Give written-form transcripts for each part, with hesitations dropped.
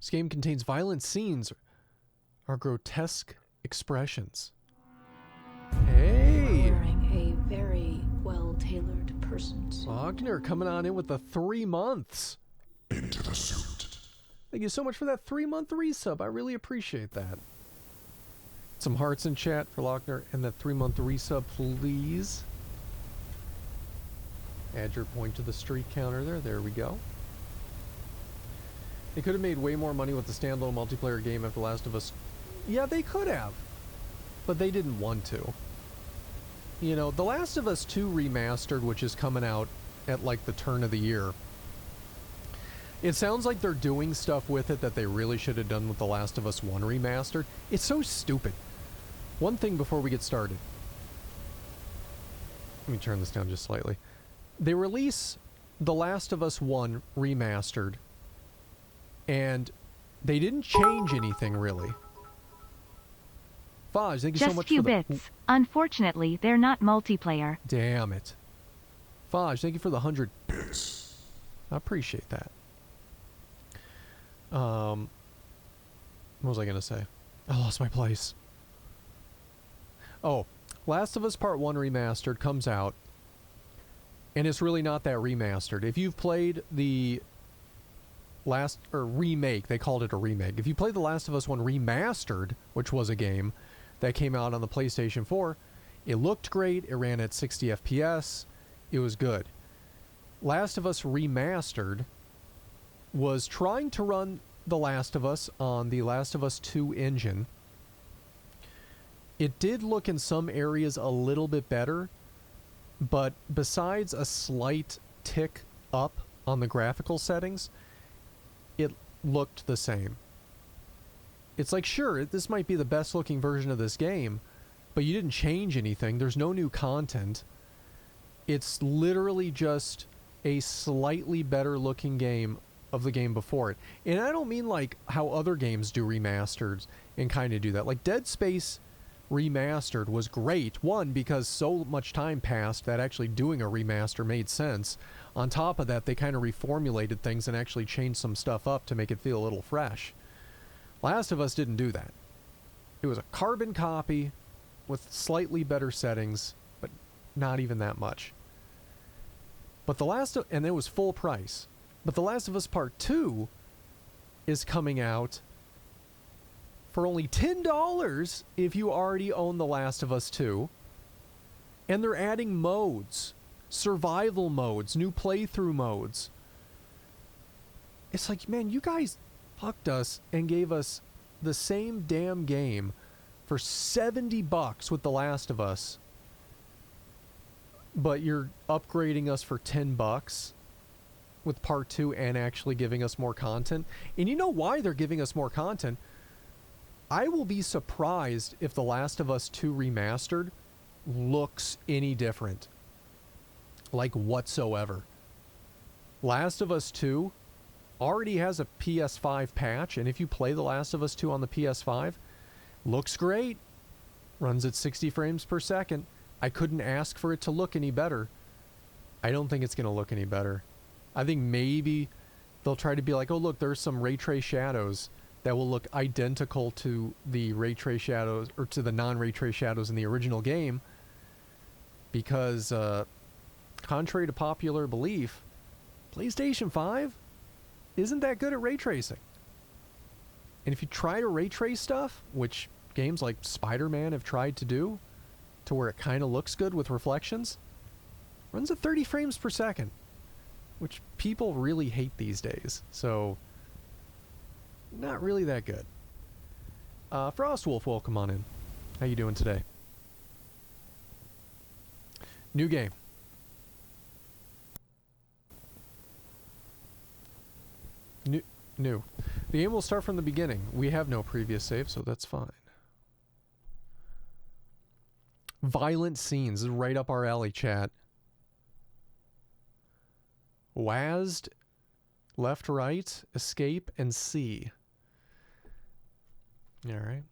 This game contains violent scenes or grotesque expressions. Hey! Wearing a very well-tailored person suit. Wagner coming on in with the 3 months. Into the suit. Thank you so much for that 3-month resub. I really appreciate that. Some hearts in chat for Lochner and that 3-month resub, please. Add your point to the streak counter there. There we go. They could have made way more money with the standalone multiplayer game after Last of Us. Yeah, they could have. But they didn't want to. You know, The Last of Us 2 Remastered, which is coming out at like the turn of the year. It sounds like they're doing stuff with it that they really should have done with The Last of Us 1 Remastered. It's so stupid. One thing before we get started. Let me turn this down just slightly. They release The Last of Us 1 Remastered, and they didn't change anything really. Faj, thank you so much for the... Just few bits. Unfortunately, they're not multiplayer. Damn it. Faj, thank you for the 100 bits. I appreciate that. What was I going to say? I lost my place. Oh, Last of Us Part 1 Remastered comes out, and it's really not that remastered. If you've played the remake, they called it a remake. If you played The Last of Us 1 Remastered, which was a game that came out on the PlayStation 4, it looked great, it ran at 60 FPS, it was good. Last of Us Remastered was trying to run The Last of Us on the Last of Us 2 engine. It did look in some areas a little bit better, but besides a slight tick up on the graphical settings, it looked the same. It's like, sure, this might be the best looking version of this game, but you didn't change anything. There's no new content. It's literally just a slightly better looking game of the game before it. And I don't mean like how other games do remasters and kind of do that. Like Dead Space Remastered was great. One, because so much time passed that actually doing a remaster made sense. On top of that, they kind of reformulated things and actually changed some stuff up to make it feel a little fresh. Last of Us didn't do that. It was a carbon copy with slightly better settings, but not even that much. But and it was full price. But The Last of Us Part 2 is coming out for only $10 if you already own The Last of Us 2. And they're adding modes. Survival modes, new playthrough modes. It's like, man, you guys fucked us and gave us the same damn game for $70 with The Last of Us. But you're upgrading us for $10 with Part 2 and actually giving us more content. And you know why they're giving us more content? I will be surprised if The Last of Us 2 Remastered looks any different. Like whatsoever. Last of Us 2 already has a PS5 patch, and if you play The Last of Us 2 on the PS5, looks great. Runs at 60 frames per second. I couldn't ask for it to look any better. I don't think it's going to look any better. I think maybe they'll try to be like, oh look, there's some ray trace shadows that will look identical to the ray trace shadows, or to the non-ray trace shadows in the original game, because contrary to popular belief, PlayStation 5 isn't that good at ray tracing. And if you try to ray trace stuff, which games like Spider-Man have tried to do, to where it kind of looks good with reflections, runs at 30 frames per second, which people really hate these days. So, not really that good. Frostwolf, welcome on in. How you doing today? New game. New. The game will start from the beginning. We have no previous save, so that's fine. Violent scenes is right up our alley, chat. WASD, left, right, escape, and C. Alright.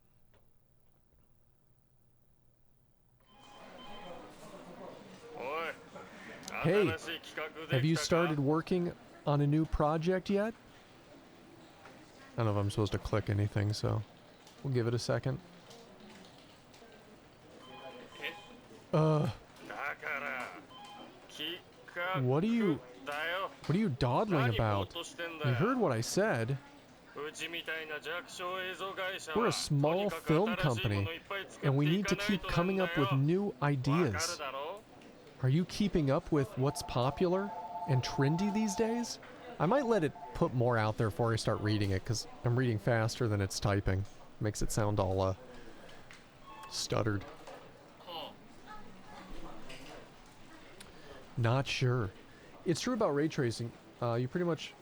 Hey, have you started working on a new project yet? I don't know if I'm supposed to click anything, so we'll give it a second. What are you dawdling about? You heard what I said. We're a small film company, and we need to keep coming up with new ideas. Are you keeping up with what's popular and trendy these days? I might let it put more out there before I start reading it, because I'm reading faster than it's typing. Makes it sound all, stuttered. Not sure. It's true about ray tracing. You pretty much...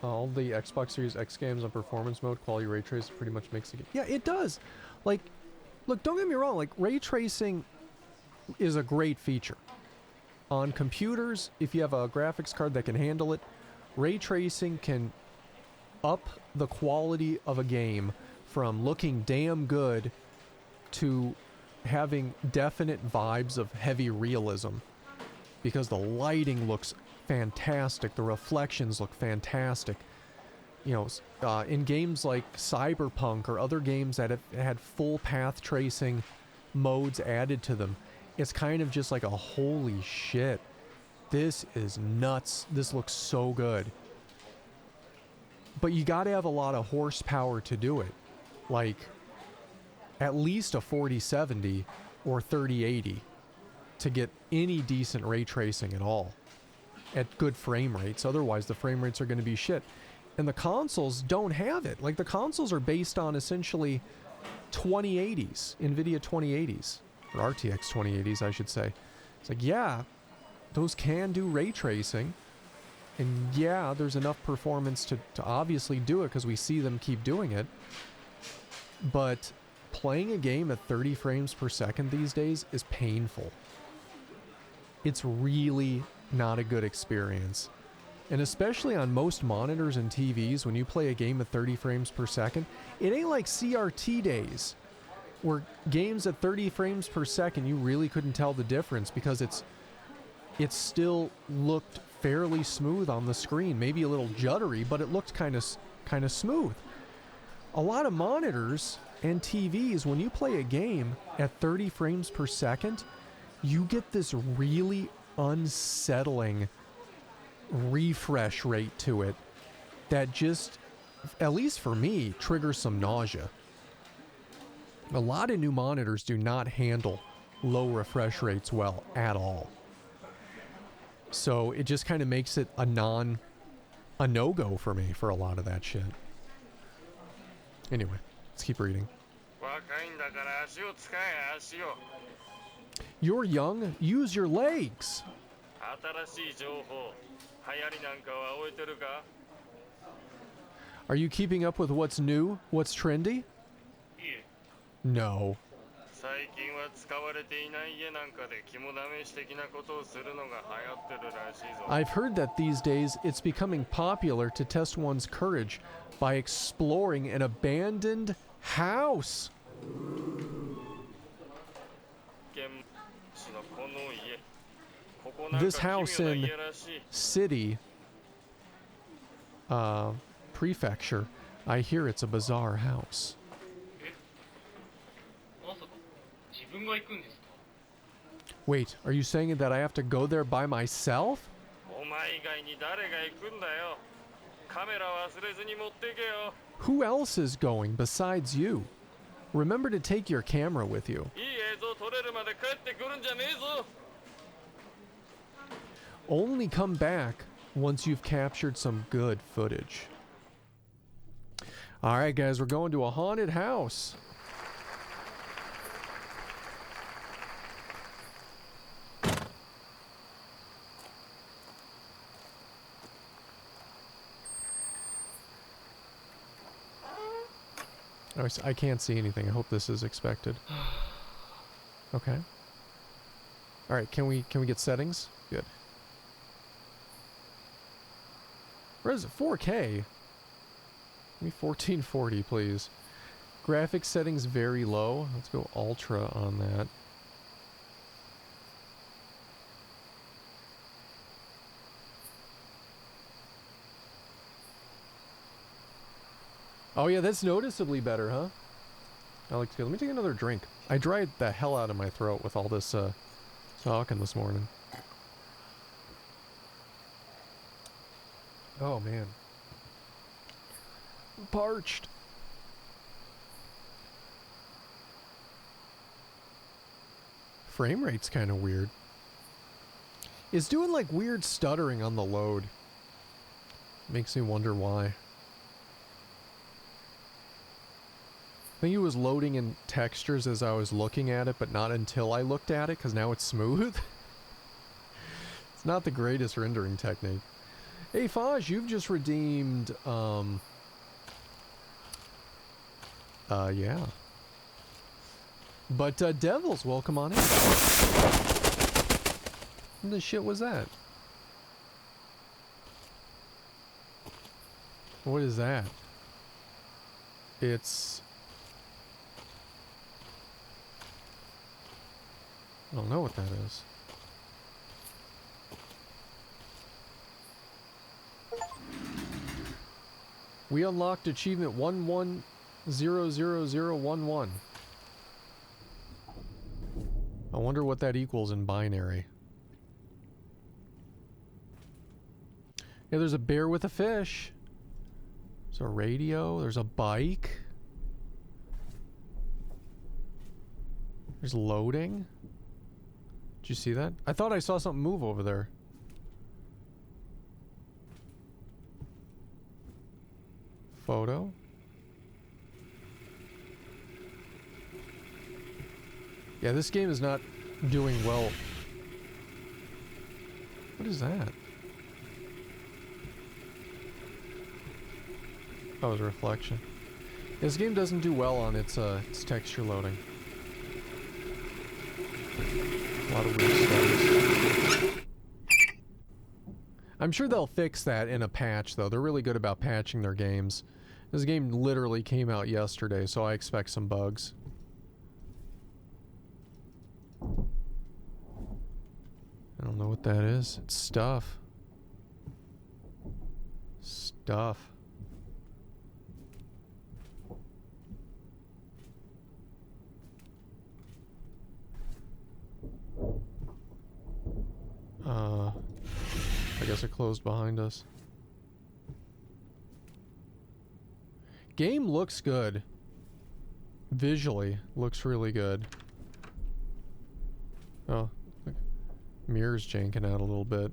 all the Xbox Series X games on performance mode, quality ray tracing pretty much makes it... Yeah, it does! Like, look, don't get me wrong, like, ray tracing is a great feature. On computers, if you have a graphics card that can handle it, ray tracing can up the quality of a game from looking damn good to having definite vibes of heavy realism. Because the lighting looks fantastic, the reflections look fantastic. You know, in games like Cyberpunk or other games that have had full path tracing modes added to them, it's kind of just like a holy shit. This is nuts. This looks so good. But you gotta have a lot of horsepower to do it. Like, at least a 4070 or 3080 to get any decent ray tracing at all. At good frame rates. Otherwise, the frame rates are going to be shit. And the consoles don't have it. Like, the consoles are based on essentially 2080s. NVIDIA 2080s. Or RTX 2080s, I should say. It's like, yeah, those can do ray tracing. And yeah, there's enough performance to obviously do it because we see them keep doing it. But playing a game at 30 frames per second these days is painful. It's really not a good experience. And especially on most monitors and TVs, when you play a game at 30 frames per second, it ain't like CRT days, where games at 30 frames per second, you really couldn't tell the difference because it still looked fairly smooth on the screen. Maybe a little juddery, but it looked kind of smooth. A lot of monitors and TVs, when you play a game at 30 frames per second, you get this really unsettling refresh rate to it that just, at least for me, triggers some nausea. A lot of new monitors do not handle low refresh rates well at all. So it just kind of makes it a no-go for me for a lot of that shit. Anyway, let's keep reading. You're young, use your legs. Are you keeping up with what's new? What's trendy? No. I've heard that these days it's becoming popular to test one's courage by exploring an abandoned house. This house in city prefecture, I hear it's a bizarre house. Wait, are you saying that I have to go there by myself? Who else is going besides you? Remember to take your camera with you. Only come back once you've captured some good footage. Alright guys, we're going to a haunted house. I can't see anything. I hope this is expected. Okay. Alright, can we get settings? Good. Where is it? 4K? Give me 1440, please. Graphics settings very low. Let's go ultra on that. Oh yeah, that's noticeably better, huh? Alex, let me take another drink. I dried the hell out of my throat with all this talking this morning. Oh man. I'm parched. Frame rate's kind of weird. It's doing like weird stuttering on the load. Makes me wonder why. I think it was loading in textures as I was looking at it, but not until I looked at it, because now it's smooth. It's not the greatest rendering technique. Hey, Faj, you've just redeemed, yeah. But, Devils, welcome on in. What the shit was that? What is that? It's... I don't know what that is. We unlocked achievement 11000011. I wonder what that equals in binary. Yeah, there's a bear with a fish. There's a radio. There's a bike. There's loading. Did you see that? I thought I saw something move over there. Photo. Yeah, this game is not doing well. What is that? Oh, it's a reflection. This game doesn't do well on its texture loading. A lot of weird stuff. I'm sure they'll fix that in a patch, though. They're really good about patching their games. This game literally came out yesterday, so I expect some bugs. I don't know what that is. It's stuff. Stuff. I guess it closed behind us. Game looks good. Visually, looks really good. Oh, look. Mirror's janking out a little bit.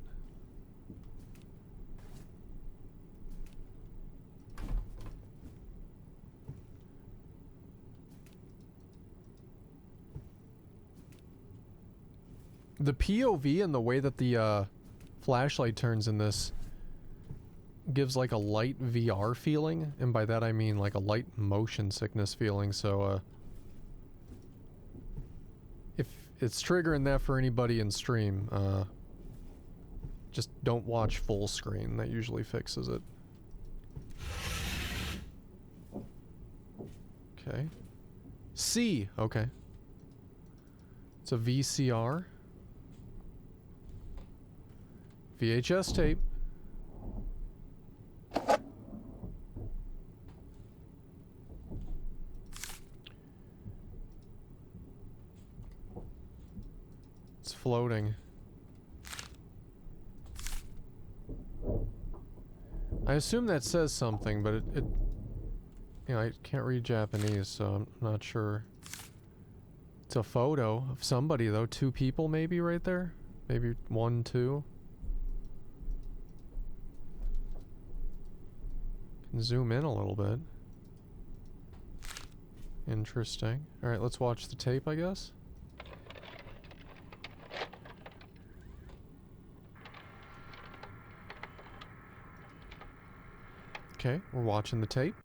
The POV and the way that the flashlight turns in this gives like a light VR feeling, and by that I mean like a light motion sickness feeling, so if it's triggering that for anybody in stream, just don't watch full screen. That usually fixes it. Okay. C, okay. It's a VCR. VHS tape. It's floating. I assume that says something, but it you know, I can't read Japanese, so I'm not sure. It's a photo of somebody, though. 2 people maybe right there? Maybe 1, 2. Zoom in a little bit. Interesting. Alright, let's watch the tape, I guess. Okay, we're watching the tape.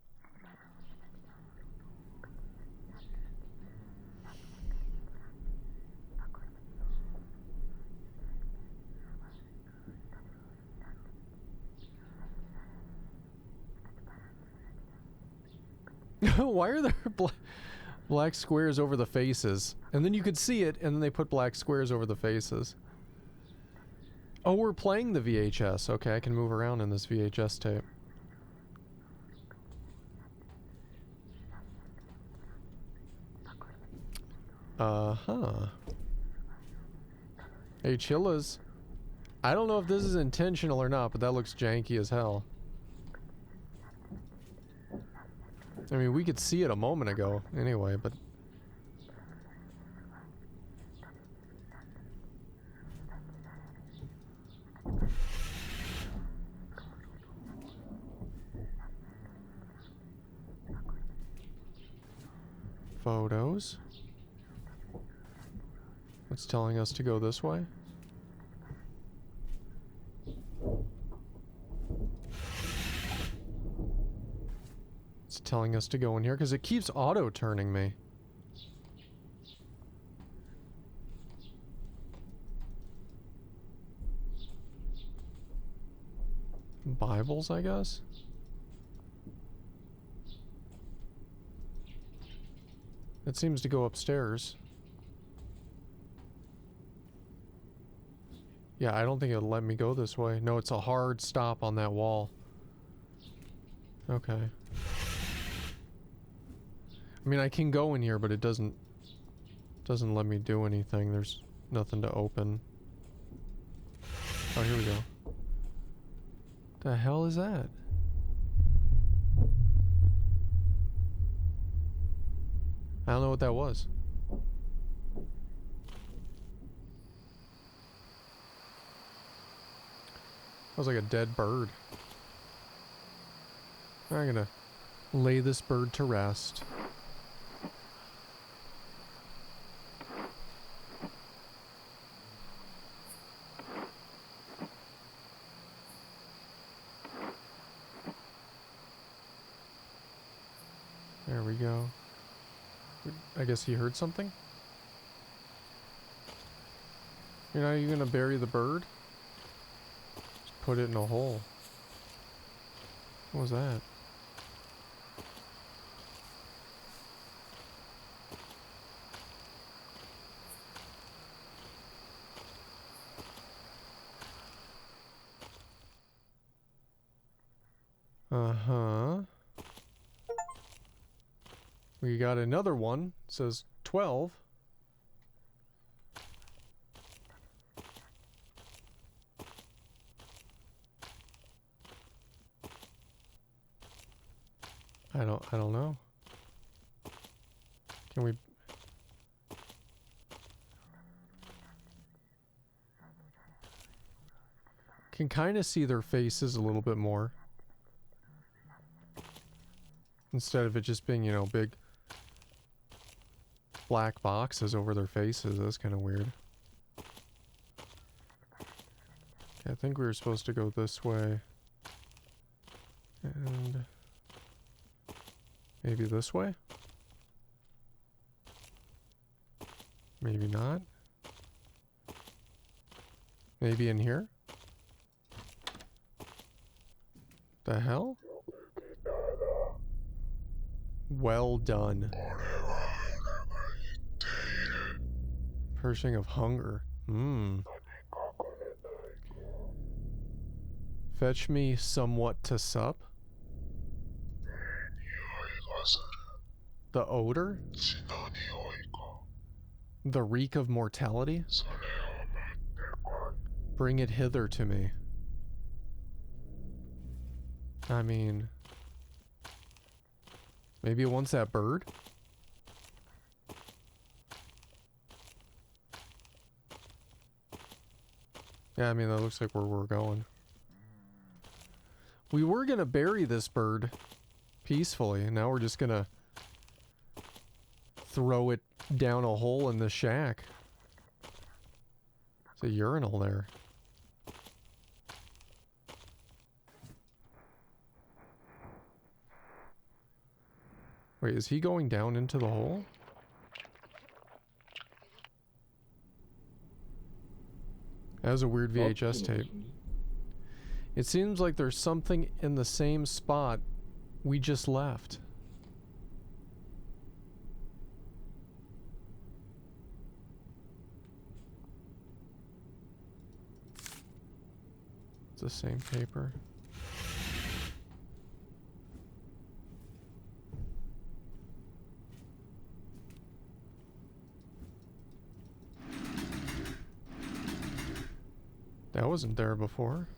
Why are there black squares over the faces? And then you could see it, and then they put black squares over the faces. Oh, we're playing the VHS. Okay, I can move around in this VHS tape. Uh-huh. Hey, Chillas. I don't know if this is intentional or not, but that looks janky as hell. I mean, we could see it a moment ago anyway, but... Photos. It's telling us to go this way. It's telling us to go in here because it keeps auto-turning me. Bibles, I guess? It seems to go upstairs. Yeah, I don't think it'll let me go this way. No, it's a hard stop on that wall. Okay. I mean, I can go in here, but it doesn't let me do anything. There's nothing to open. Oh, here we go. The hell is that? I don't know what that was. That was like a dead bird. I'm gonna lay this bird to rest. There we go. I guess he heard something? You're not even gonna bury the bird? Just put it in a hole. What was that? Uh-huh. We got another one. It says 12. I don't know. Can we... Can kind of see their faces a little bit more. Instead of it just being, you know, big black boxes over their faces. That's kind of weird. Okay, I think we were supposed to go this way. And... maybe this way? Maybe not. Maybe in here? The hell? Well done. Pershing of hunger. Fetch me somewhat to sup. The odor? The reek of mortality? Bring it hither to me. I mean... maybe it wants that bird? Yeah, I mean, that looks like where we're going. We were gonna bury this bird peacefully, and now we're just gonna throw it down a hole in the shack. There's a urinal there. Wait, is he going down into the hole? That was a weird VHS tape. It seems like there's something in the same spot we just left. It's the same paper. That wasn't there before.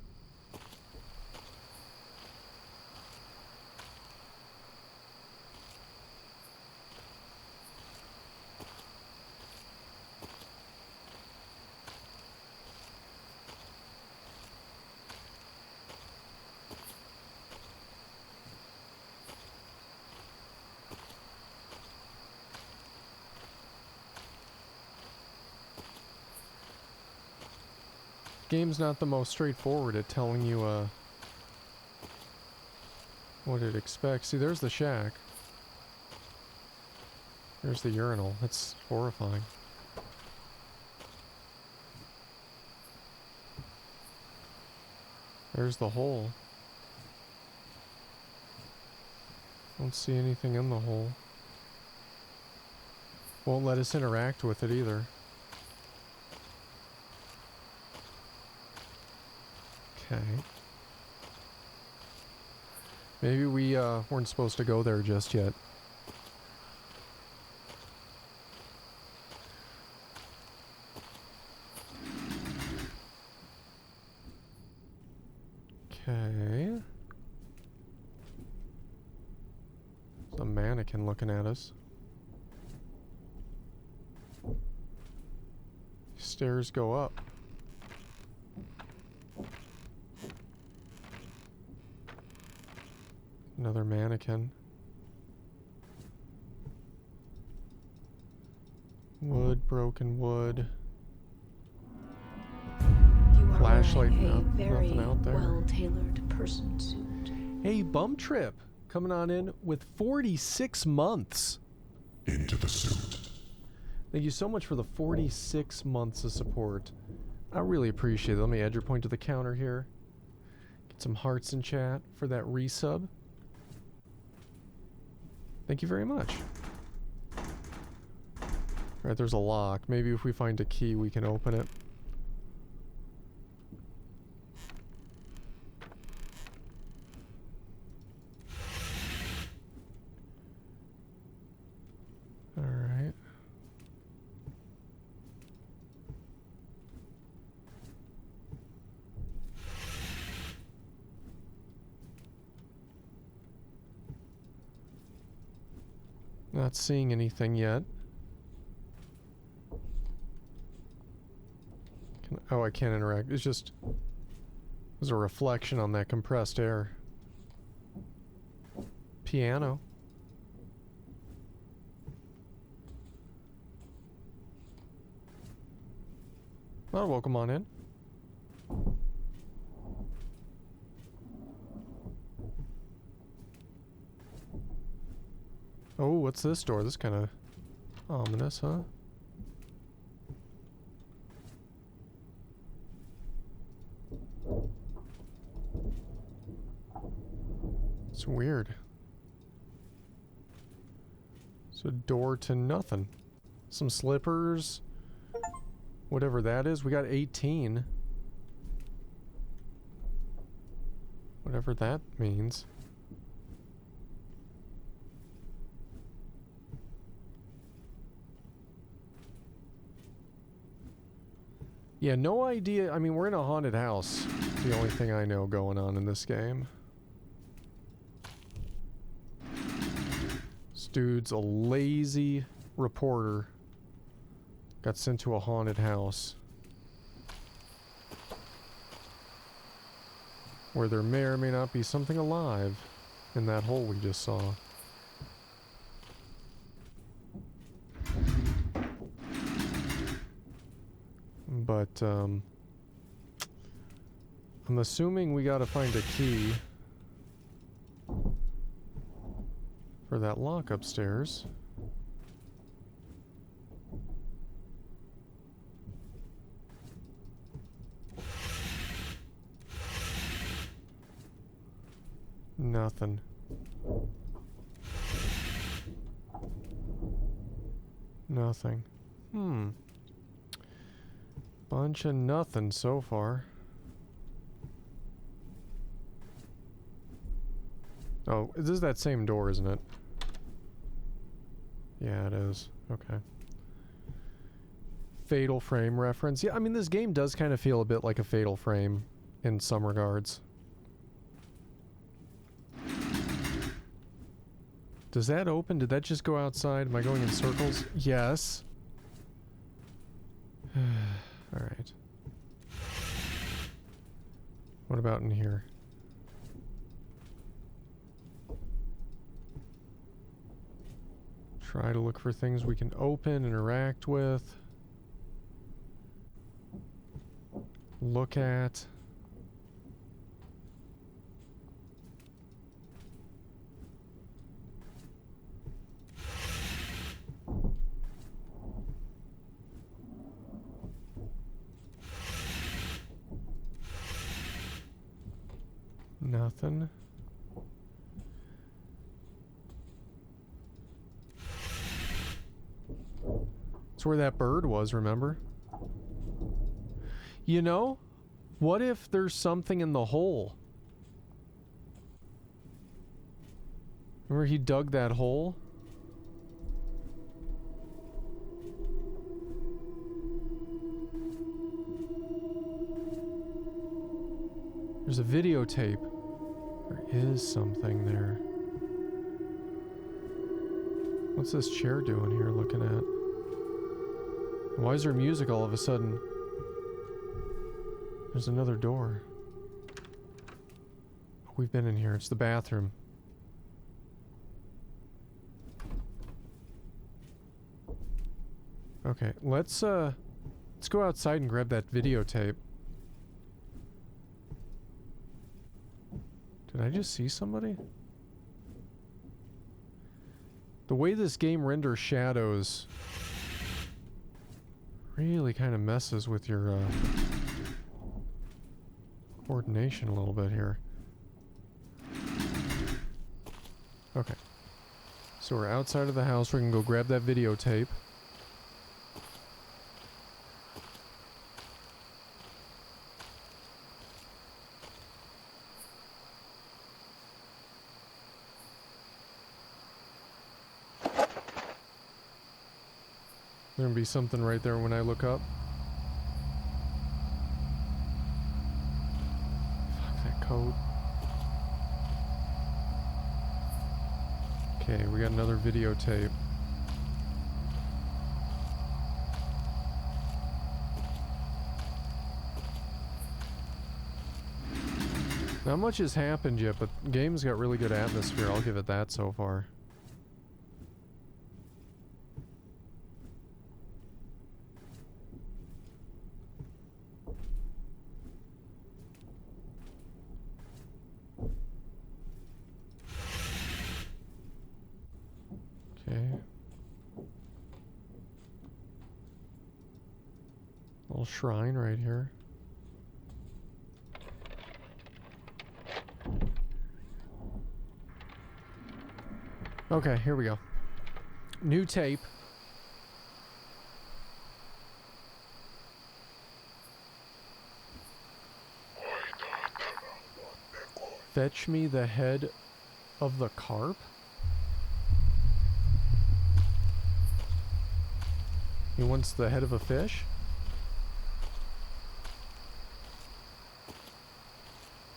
Game's not the most straightforward at telling you what it expects. See, there's the shack. There's the urinal. That's horrifying. There's the hole. Don't see anything in the hole. Won't let us interact with it either. Okay. Maybe we weren't supposed to go there just yet. Okay. There's a mannequin looking at us. Stairs go up. Another mannequin. Wood, broken wood. You are Flashlight, wearing a nothing very out there. well-tailored person suit. Hey, Bum Trip, coming on in with 46 months. Into the suit. Thank you so much for the 46 months of support. I really appreciate it. Let me add your point to the counter here. Get some hearts in chat for that resub. Thank you very much. Alright, there's a lock. Maybe if we find a key, we can open it. Alright. Not seeing anything yet. Oh, I can't interact. It's just... there's a reflection on that compressed air. Piano. Oh, welcome on in. Oh, what's this door? This kind of ominous, huh? It's weird. It's a door to nothing. Some slippers. Whatever that is. We got 18. Whatever that means. Yeah, no idea. I mean, we're in a haunted house. The only thing I know going on in this game. This dude's a lazy reporter. Got sent to a haunted house. Where there may or may not be something alive in that hole we just saw. But, I'm assuming we gotta find a key for that lock upstairs. Nothing. Nothing. Bunch of nothing so far. Oh, this is that same door, isn't it? Yeah, it is. Okay. Fatal Frame reference. Yeah, I mean, this game does kind of feel a bit like a Fatal Frame in some regards. Does that open? Did that just go outside? Am I going in circles? Yes. Alright. What about in here? Try to look for things we can open, interact with. Look at. Nothing. It's where that bird was, remember? You know, what if there's something in the hole? Remember he dug that hole? There's a videotape. There is something there. What's this chair doing here looking at? Why is there music all of a sudden? There's another door. We've been in here. It's the bathroom. Okay, let's go outside and grab that videotape. Did I just see somebody? The way this game renders shadows really kind of messes with your coordination a little bit here. Okay. So we're outside of the house. We can go grab that videotape. There's gonna be something right there when I look up. Fuck that code. Okay, we got another videotape. Not much has happened yet, but the game's got really good atmosphere. I'll give it that so far. Okay. Little shrine right here. Okay, here we go. New tape. Fetch me the head of the carp? He wants the head of a fish?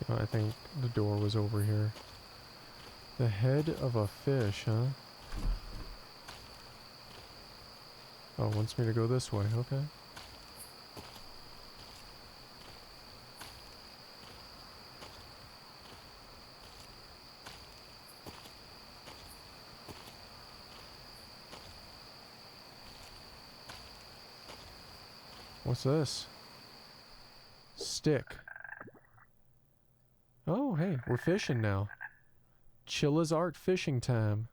I think the door was over here. The head of a fish, huh? Oh, wants me to go this way, okay. What's this? Stick. Oh, hey, we're fishing now. Chilla's art fishing time.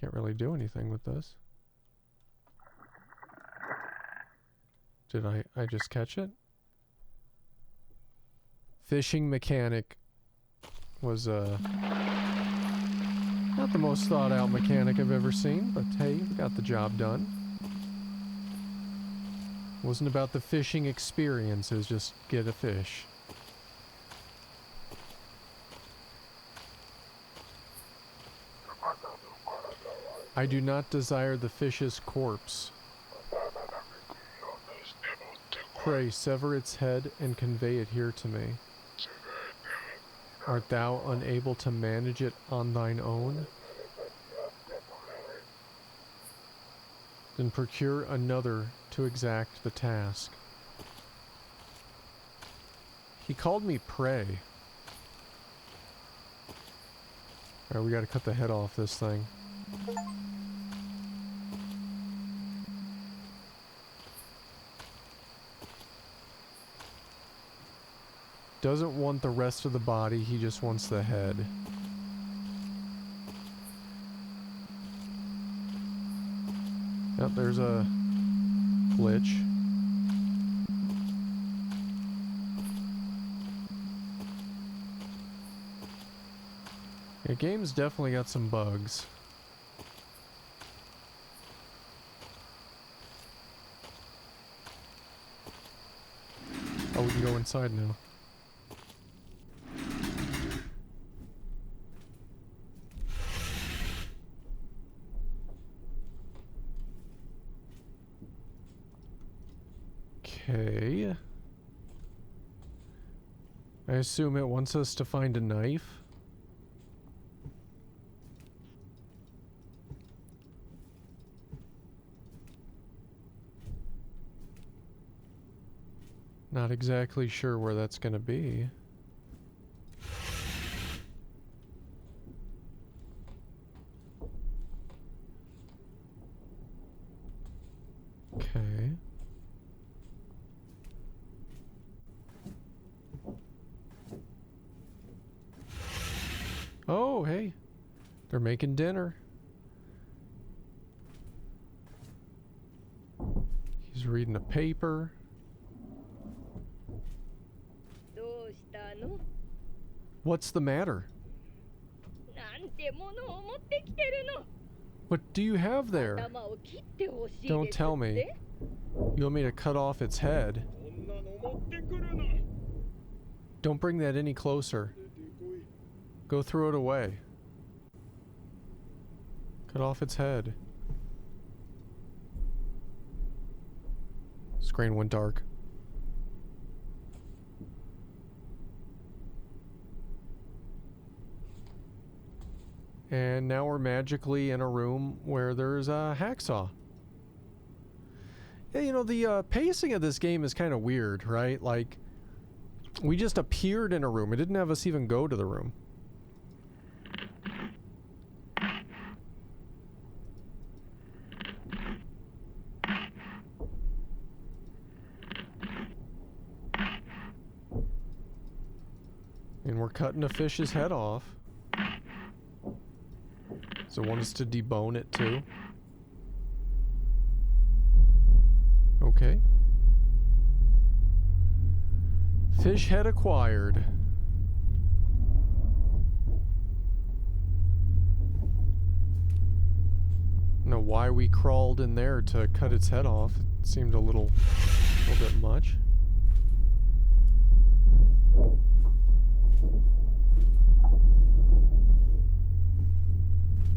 Can't really do anything with this. Did I just catch it? Fishing mechanic was not the most thought out mechanic I've ever seen, but hey, we got the job done. Wasn't about the fishing experience, it was just get a fish. I do not desire the fish's corpse. Pray, sever its head and convey it here to me. Art thou unable to manage it on thine own? Then procure another to exact the task. He called me prey. Alright, we gotta cut the head off this thing. Doesn't want the rest of the body, he just wants the head. Yep, there's a glitch. The game's definitely got some bugs. Oh, we can go inside now. Okay. I assume it wants us to find a knife. Not exactly sure where that's gonna be. Okay. Oh, hey. They're making dinner. He's reading a paper. What's the matter? What do you have there? Don't tell me. You want me to cut off its head? Don't bring that any closer. Go throw it away. Cut off its head. Screen went dark. And now we're magically in a room where there's a hacksaw. Yeah, you know, the pacing of this game is kind of weird, right? Like, we just appeared in a room. It didn't have us even go to the room. And we're cutting a fish's head off. So want us to debone it too? Okay. Fish head acquired. I don't know why we crawled in there to cut its head off. It seemed a little bit much.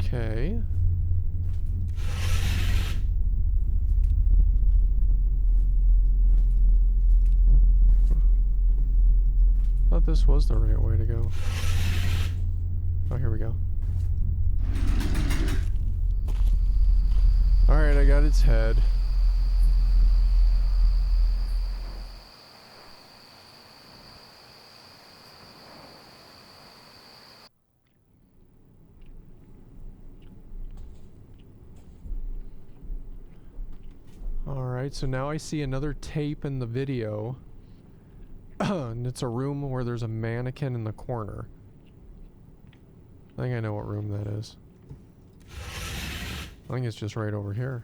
Okay. Thought this was the right way to go. Oh, here we go. Alright, I got its head. Alright, so now I see another tape in the video. And it's a room where there's a mannequin in the corner. I think I know what room that is. I think it's just right over here.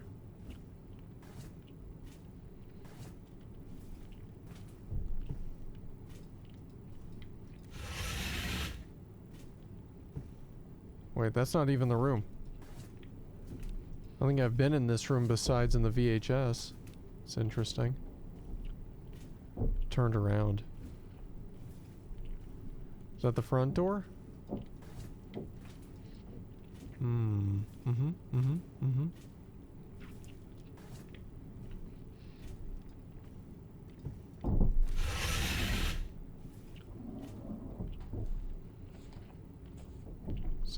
Wait, that's not even the room. I think I've been in this room besides in the VHS. It's interesting. Turned around. Is that the front door?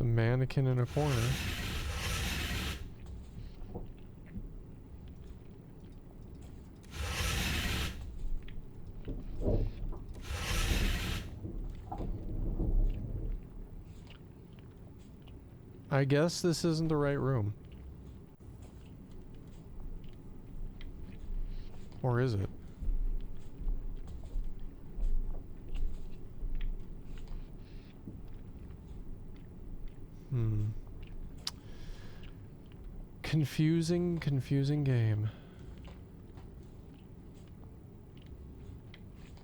a mannequin in a corner. I guess this isn't the right room. Or is it? Confusing game.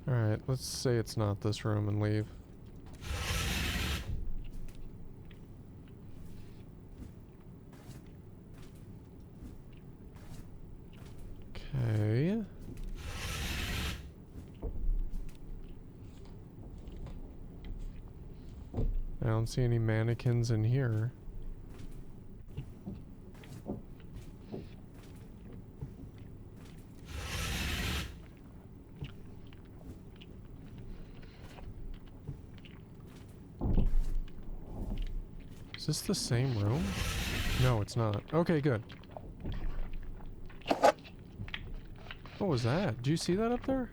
Alright, let's say it's not this room and leave. Okay. I don't see any mannequins in here. Is this the same room? No, it's not. Okay, good. What was that? Did you see that up there?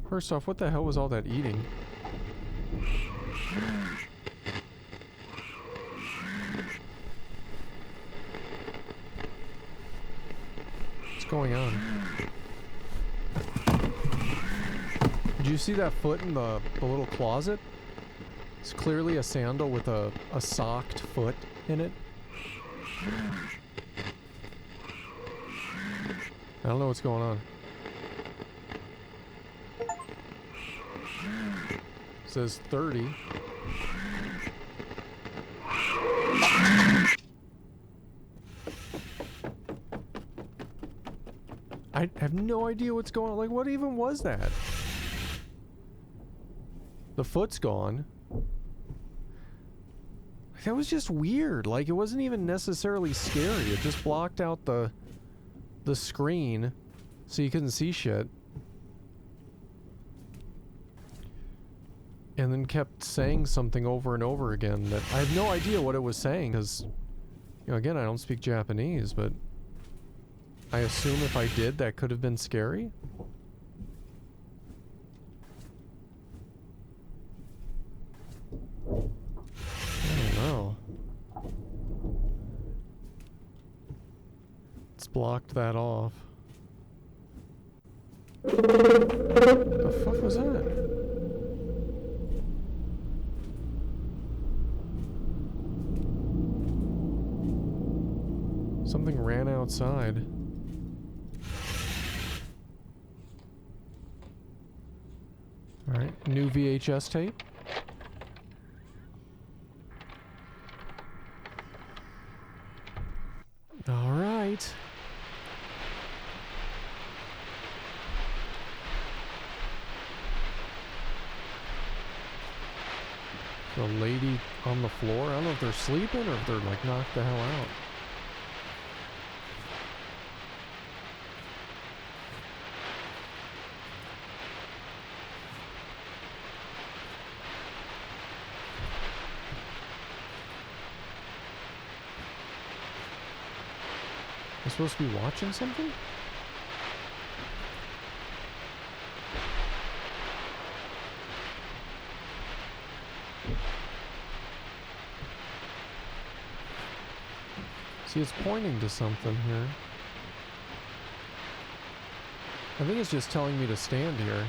First off, what the hell was all that eating? What's going on? Did you see that foot in the little closet? It's clearly a sandal with a socked foot in it. I don't know what's going on. It says 30. I have no idea what's going on. Like, what even was that? The foot's gone. That was just weird. Like, it wasn't even necessarily scary. It just blocked out the screen so you couldn't see shit. And then kept saying something over and over again that I have no idea what it was saying, because, you know, again, I don't speak Japanese, but I assume if I did, that could have been scary. I don't know. It's blocked that off. The fuck was that? Something ran outside. Alright, new VHS tape. Alright. The lady on the floor. I don't know if they're sleeping or if they're like knocked the hell out. I'm supposed to be watching something? See, it's pointing to something here. I think it's just telling me to stand here.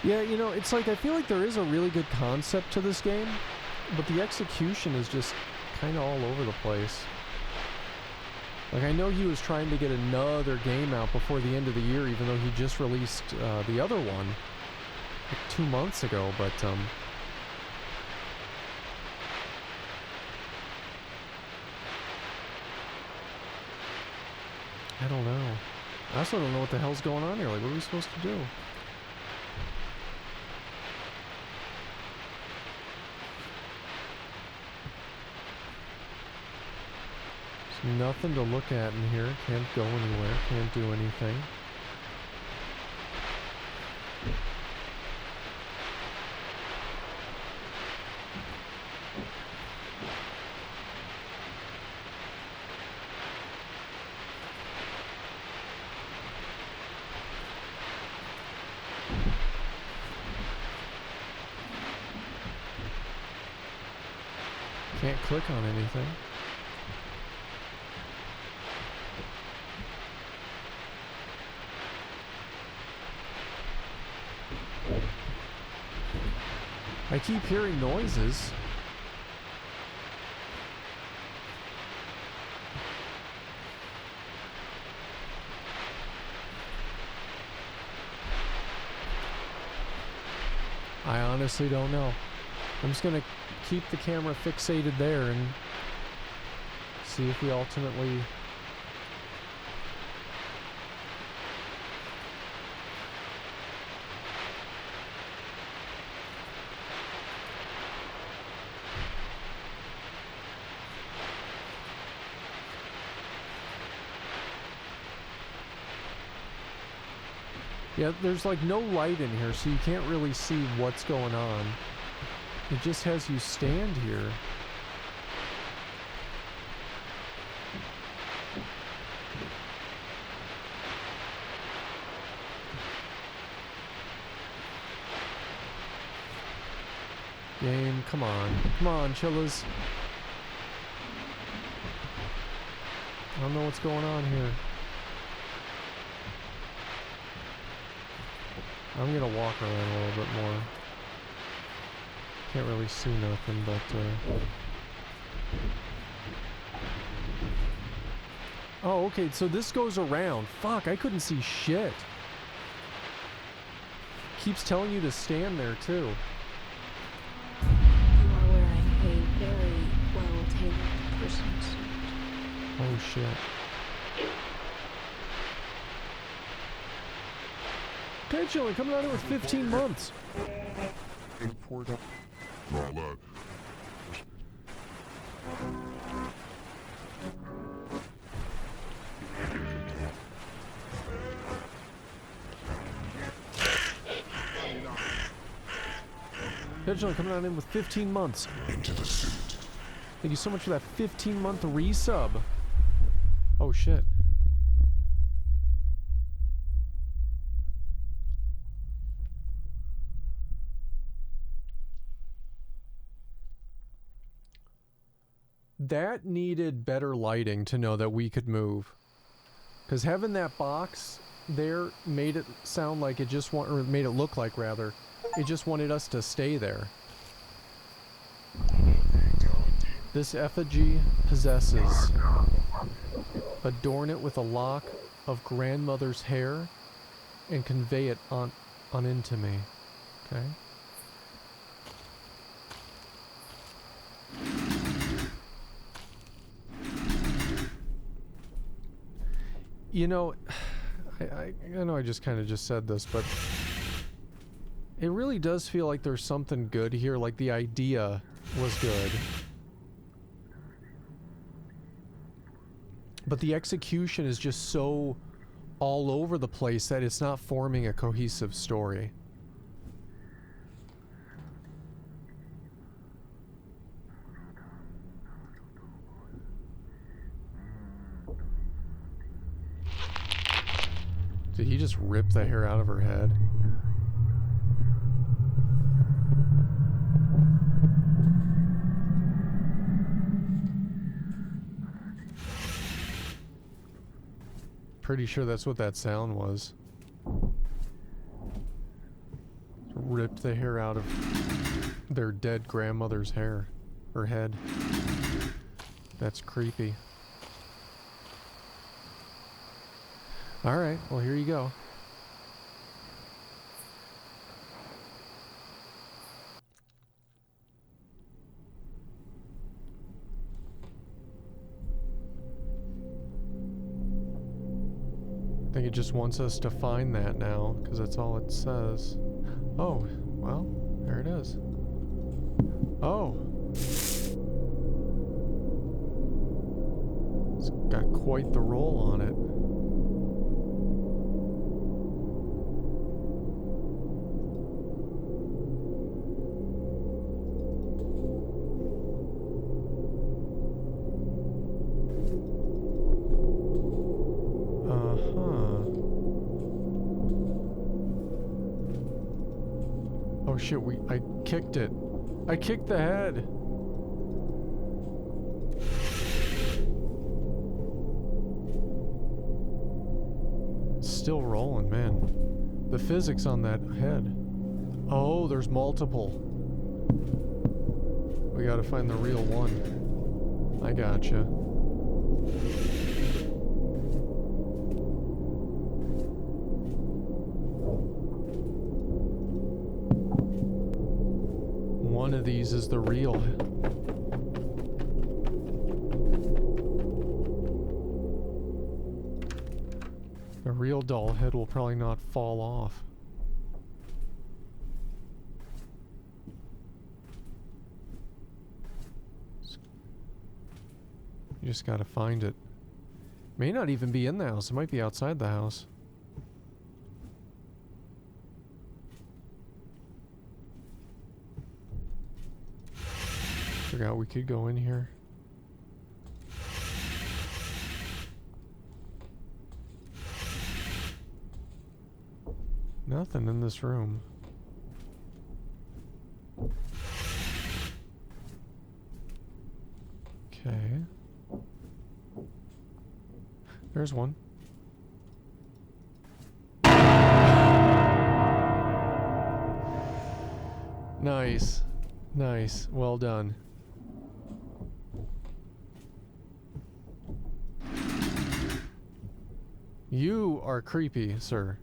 Yeah, you know, it's like I feel like there is a really good concept to this game, but the execution is just kind of all over the place. Like, I know he was trying to get another game out before the end of the year, even though he just released the other one like 2 months ago, but I don't know. I also don't know what the hell's going on here. Like, what are we supposed to do? There's nothing to look at in here. Can't go anywhere. Can't do anything. Can't click on anything. I keep hearing noises. I honestly don't know. I'm just gonna keep the camera fixated there and see if we ultimately... Yeah, there's like no light in here, so you can't really see what's going on. It just has you stand here. Game, come on. Come on, chillas. I don't know what's going on here. I'm gonna walk around a little bit more. Can't really see nothing, but oh, okay, so this goes around. Fuck, I couldn't see shit. Keeps telling you to stand there, too. You are wearing a very well-tailored person suit. Oh, shit. Potentially coming out here with 15 months. Potentially coming out in with 15 months. Into the suit. Thank you so much for that 15-month resub. Oh, shit. That needed better lighting to know that we could move. Because having that box there made it sound like it just or made it look like, rather, it just wanted us to stay there. This effigy possesses. Adorn it with a lock of grandmother's hair and convey it on into me. Okay? You know, I know I just kind of just said this, but it really does feel like there's something good here. Like the idea was good, but the execution is just so all over the place that it's not forming a cohesive story. Did he just rip the hair out of her head? Pretty sure that's what that sound was. Ripped the hair out of their dead grandmother's hair. Her head. That's creepy. Alright, well here you go. think it just wants us to find that now, because that's all it says. Oh, well, there it is. Oh. It's got quite the roll on it. Oh shit, I kicked it. I kicked the head. It's still rolling, man. The physics on that head. Oh, there's multiple. We gotta find the real one. I gotcha. One of these is the real. The real doll head will probably not fall off. You just gotta find it. May not even be in the house. It might be outside the house. Forgot we could go in here. Nothing in this room. Okay. There's one. Nice. Nice. Well done. You are creepy, sir.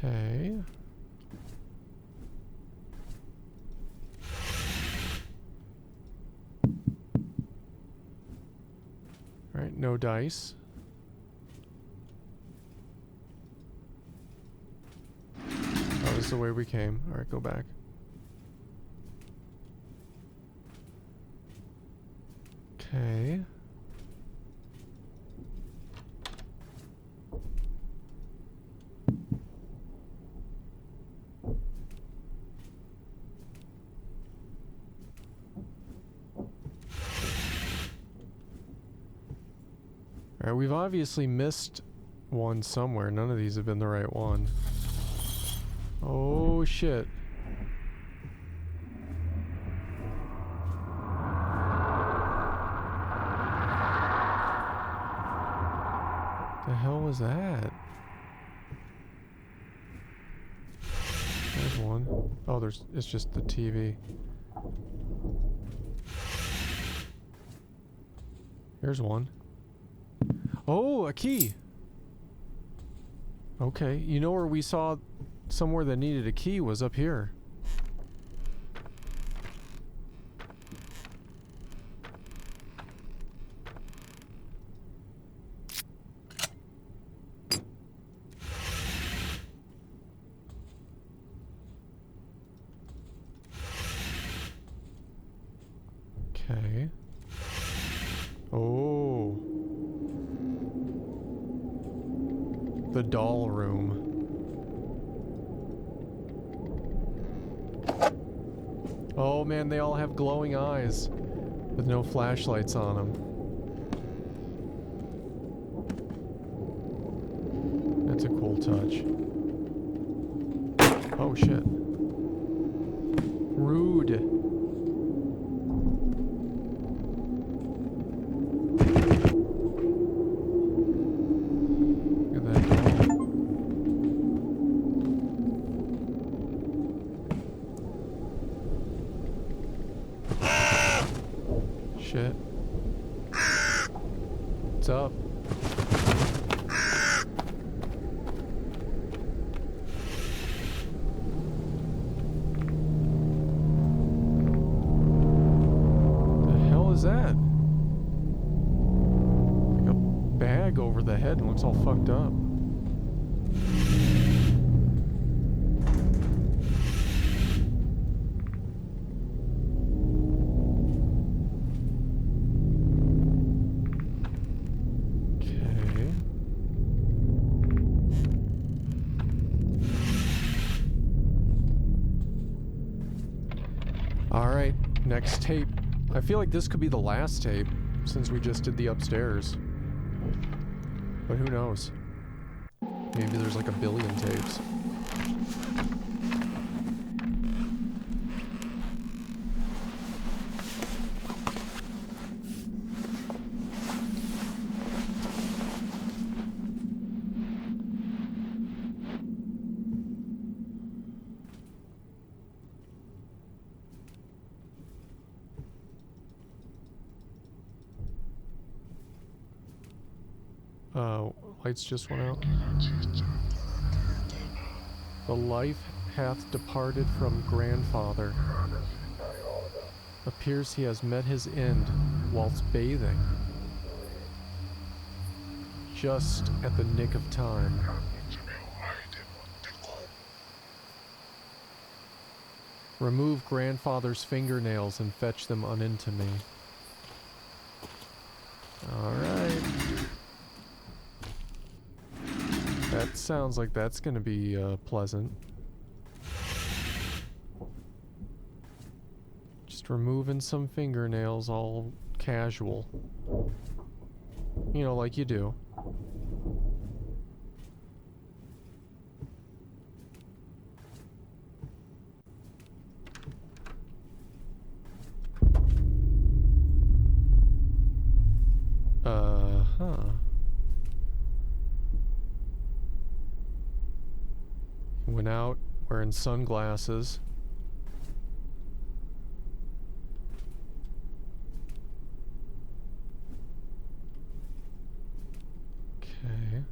Okay. Alright, no dice. That was the way we came. Alright, go back. Okay. Alright, we've obviously missed one somewhere. None of these have been the right one. Oh shit. The hell was that? There's one. Oh, it's just the TV. Here's one. Oh, a key. Okay, you know where we saw somewhere that needed a key was up here. Okay. Oh. The doll room. Oh man, they all have glowing eyes with no flashlights on them. That's a cool touch. Oh shit. Rude. What's up? The hell is that? Like a bag over the head and looks all fucked up. Alright, next tape. I feel like this could be the last tape, since we just did the upstairs. But who knows? Maybe there's like a billion tapes. Lights just went out. The life hath departed from grandfather. Appears he has met his end whilst bathing. Just at the nick of time. Remove grandfather's fingernails and fetch them unto me. Alright. That sounds like that's gonna be pleasant. Just removing some fingernails, all casual. You know, like you do. Huh. Went out wearing sunglasses. Okay.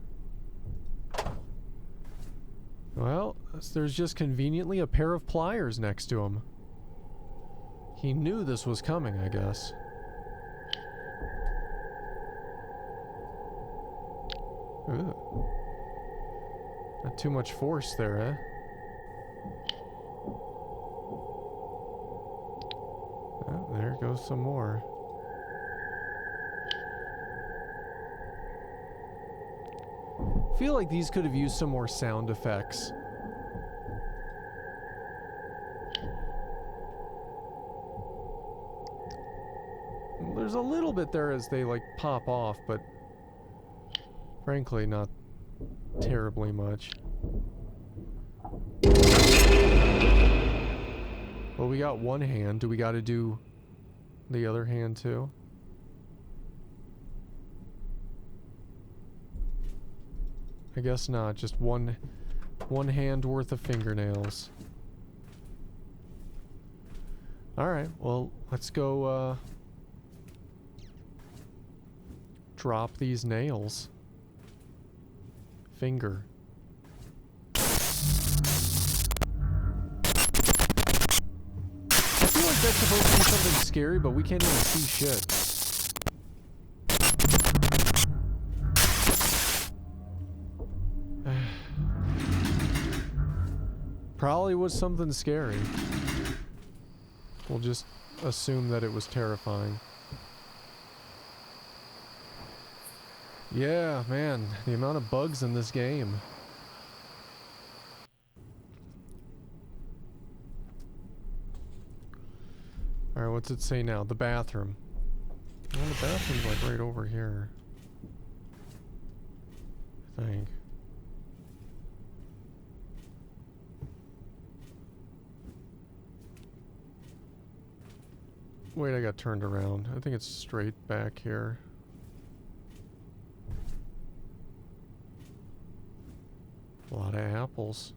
Well, there's just conveniently a pair of pliers next to him. He knew this was coming, I guess. Ooh. Not too much force there, eh? Oh, there goes some more. Feel like these could have used some more sound effects. There's a little bit there as they like pop off, but frankly not terribly much. Well, we got one hand. Do we got to do the other hand too? I guess not. Just one hand worth of fingernails. Alright, well, let's go drop these nails. Finger. I feel like that's supposed to be something scary, but we can't even see shit. Probably was something scary. We'll just assume that it was terrifying. Yeah, man, the amount of bugs in this game. Alright, what's it say now? The bathroom. Well, the bathroom's like right over here. I think. Wait, I got turned around. I think it's straight back here. A lot of apples.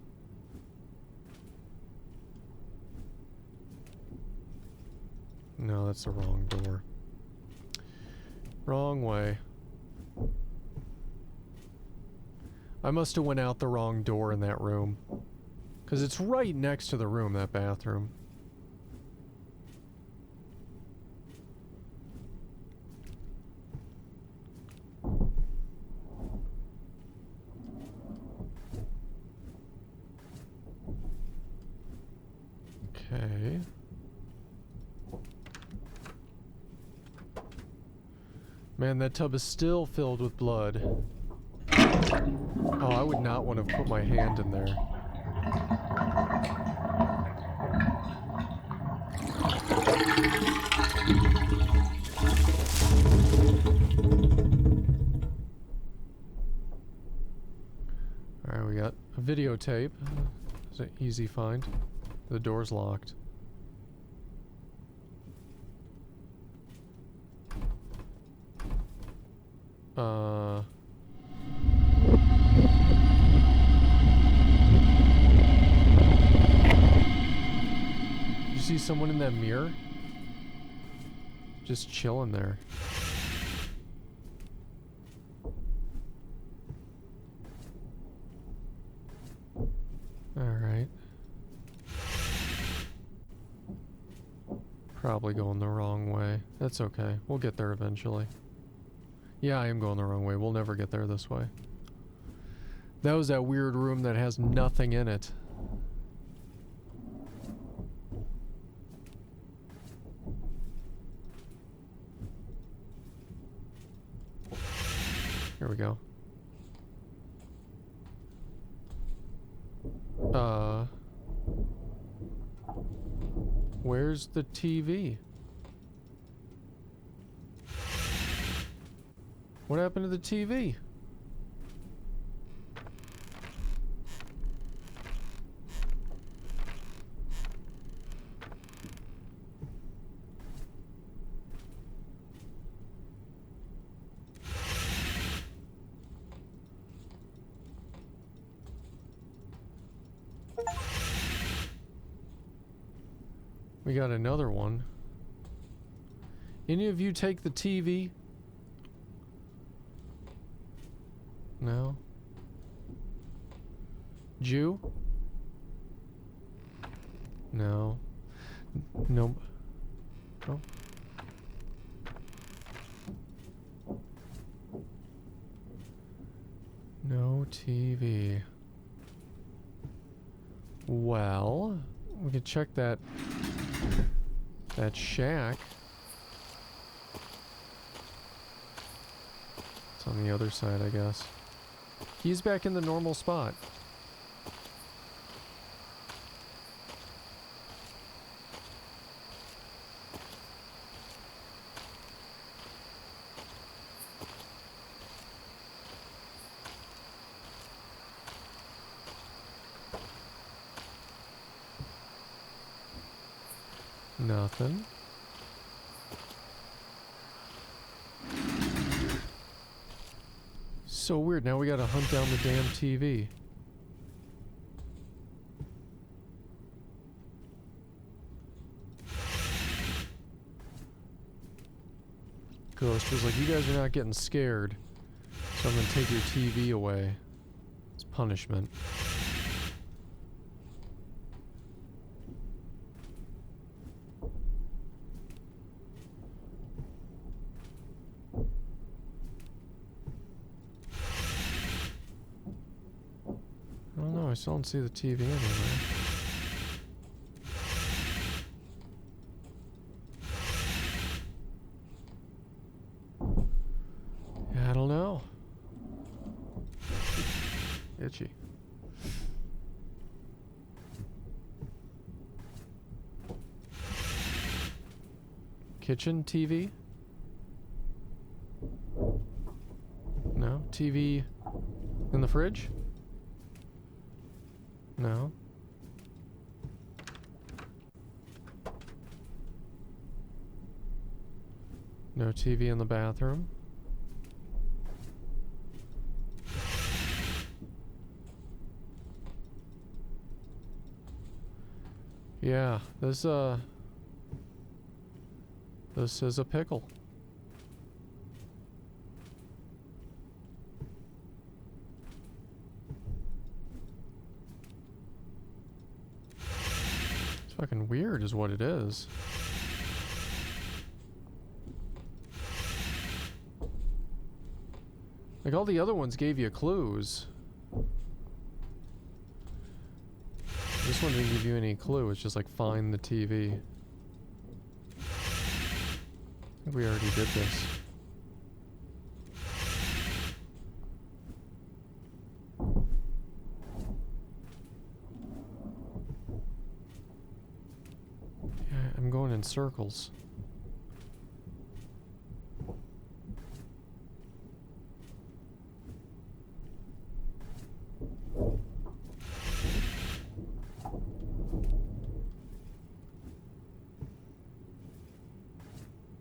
No, that's the wrong door. Wrong way. I must have went out the wrong door in that room. Because it's right next to the room, that bathroom. Okay. Man, that tub is still filled with blood. Oh, I would not want to put my hand in there. Alright, we got a videotape. It's an easy find. The door's locked. You see someone in that mirror? Just chilling there. Alright. Probably going the wrong way. That's okay. We'll get there eventually. Yeah, I am going the wrong way. We'll never get there this way. That was that weird room that has nothing in it. Here we go. Where's the TV? What happened to the TV? We got another one. Any of you take the TV? No? Jew? No. No. Oh. No TV. Well, we could check that shack. It's on the other side, I guess. He's back in the normal spot. Nothing. So weird. Now we gotta hunt down the damn TV. Ghost was like, you guys are not getting scared, so I'm gonna take your TV away. It's punishment. I don't know, I still don't see the TV anywhere. I don't know. Itchy. Kitchen TV? No. TV in the fridge? No. No TV in the bathroom. Yeah, this is a pickle. fucking weird is what it is. Like, all the other ones gave you clues. This one didn't give you any clue. It's just like, find the TV. I think we already did this. Yeah, I'm going in circles.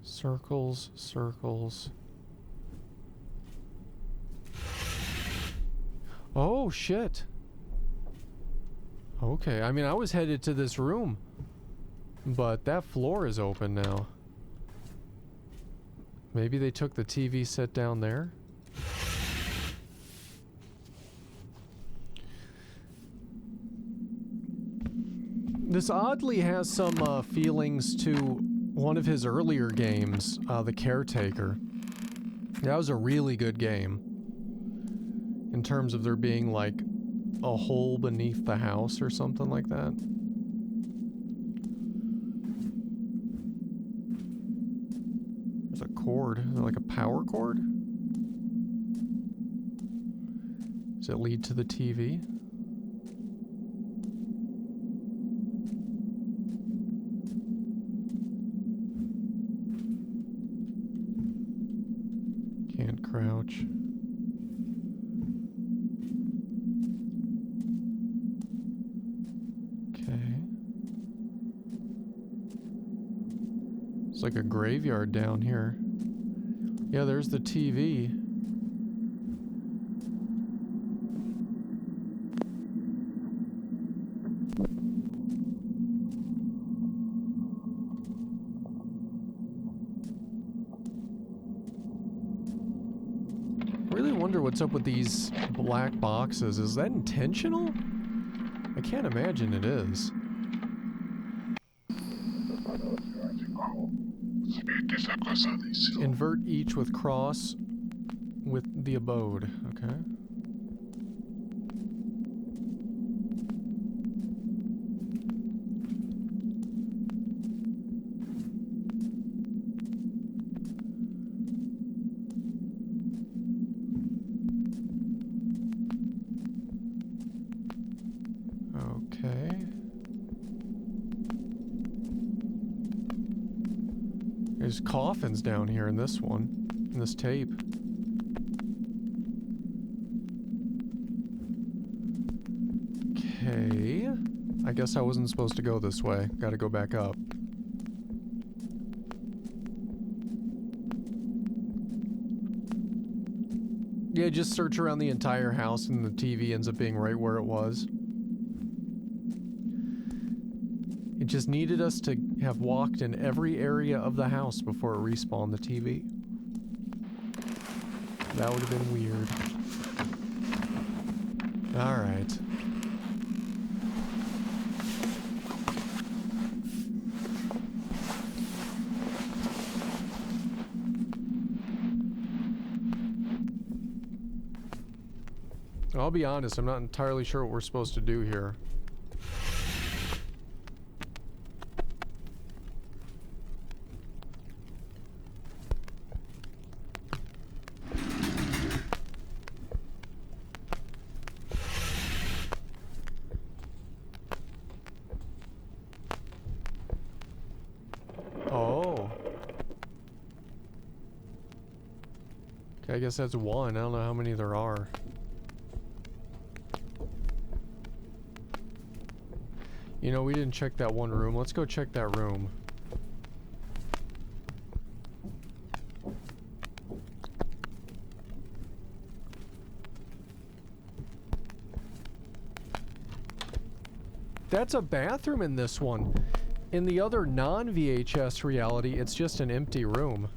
Circles, circles. Oh, shit. Okay, I mean, I was headed to this room, but that floor is open now. Maybe they took the TV set down there? This oddly has some feelings to one of his earlier games, The Caretaker. That was a really good game. In terms of there being like a hole beneath the house or something like that. There's a cord. Is it like a power cord? Does it lead to the TV? Can't crouch. Okay. It's like a graveyard down here. Yeah, there's the TV. What's up with these black boxes? Is that intentional? I can't imagine it is. Invert each with cross with the abode. Okay. There's coffins down here in this one, in this tape. Okay. I guess I wasn't supposed to go this way. Gotta go back up. Yeah, just search around the entire house and the TV ends up being right where it was. It just needed us to have walked in every area of the house before it respawned the TV. That would have been weird. Alright. I'll be honest, I'm not entirely sure what we're supposed to do here. I guess that's one. I don't know how many there are. You know, we didn't check that one room. Let's go check that room. That's a bathroom in this one. In the other non-VHS reality, it's just an empty room.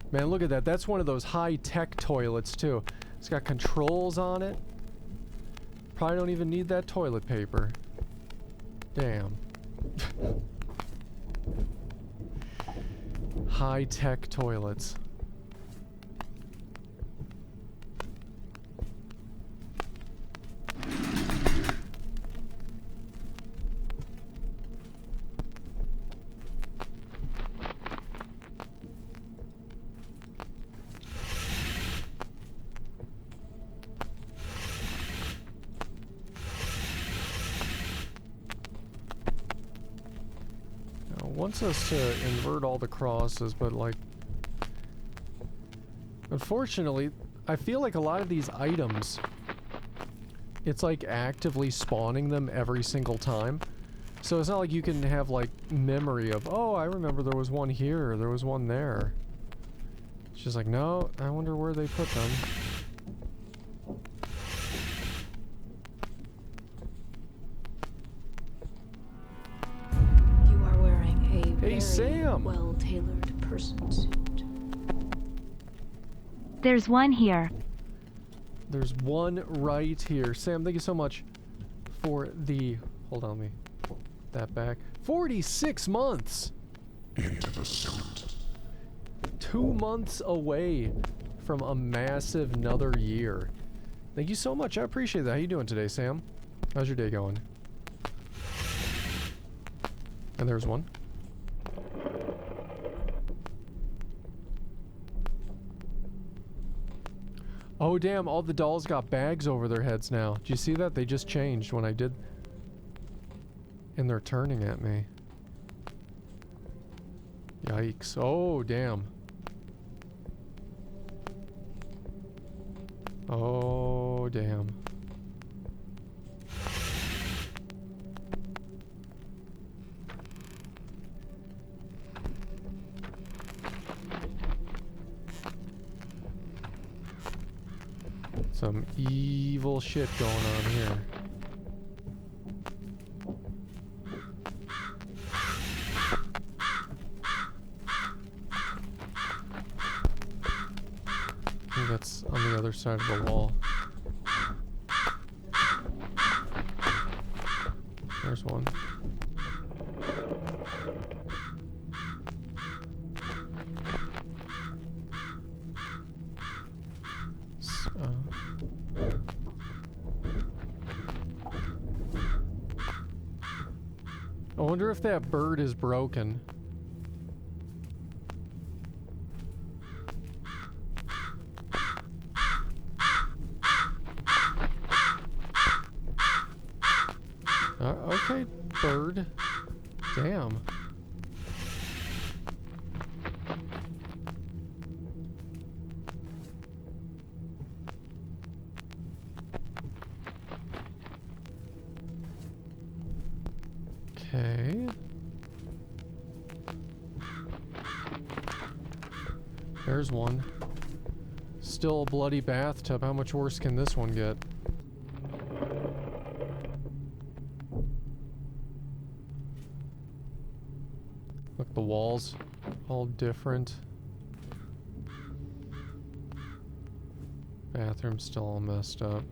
Man, look at that. That's one of those high-tech toilets, too. It's got controls on it. Probably don't even need that toilet paper. Damn. High-tech toilets. Wants us to invert all the crosses, but like, unfortunately, I feel like a lot of these items, it's like actively spawning them every single time. So it's not like you can have like memory of, oh, I remember there was one here, or there was one there. It's just like, no, I wonder where they put them. Very Sam! well-tailored person suit. There's one here. There's one right here. Sam, thank you so much for the... Hold on, let me... that back. 46 months! Into the suit. 2 months away from a massive another year. Thank you so much. I appreciate that. How you doing today, Sam? How's your day going? And there's one. Oh damn, all the dolls got bags over their heads now. Do you see that? They just changed when I did. And they're turning at me. Yikes. Oh damn. Oh damn. Some evil shit going on here. I think that's on the other side of the wall. There's one. I wonder if that bird is broken. Okay, bird. Damn. Okay. There's one. Still a bloody bathtub. How much worse can this one get? Look, the walls all different. Bathroom's still all messed up.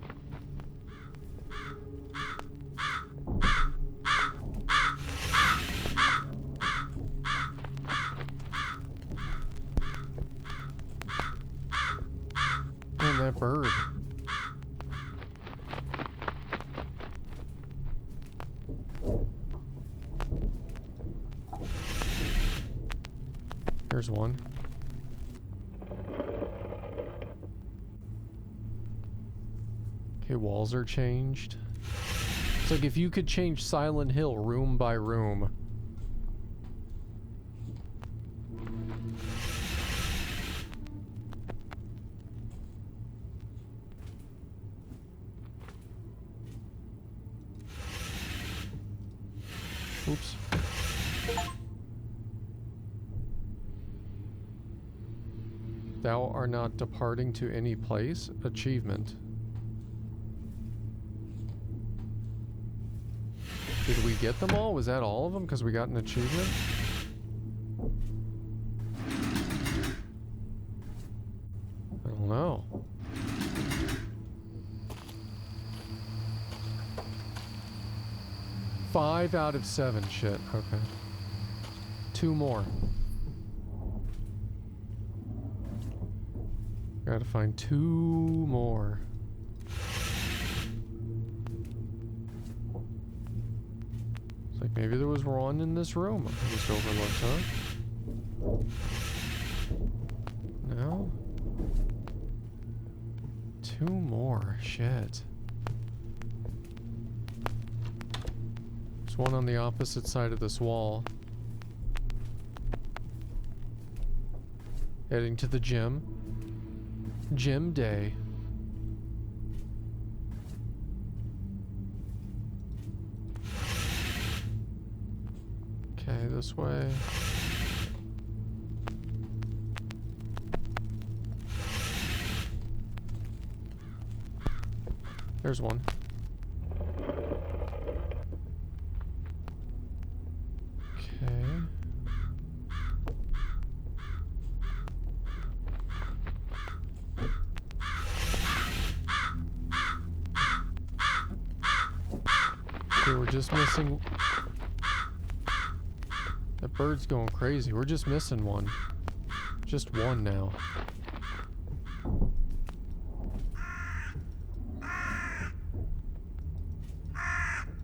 And that bird. Here's one. Okay, walls are changed. It's like if you could change Silent Hill room by room. Oops. Thou art not departing to any place. Achievement. Did we get them all? Was that all of them? Because we got an achievement? I don't know. 5 out of 7. Shit. Okay. 2 more. Gotta find 2 more. It's like maybe there was one in this room I just overlooked, huh? No? 2 more. Shit. There's one on the opposite side of this wall. Heading to the gym. Gym day. Okay, this way. There's one. Okay. Okay, we're just missing... That bird's going crazy. We're just missing one. Just one now.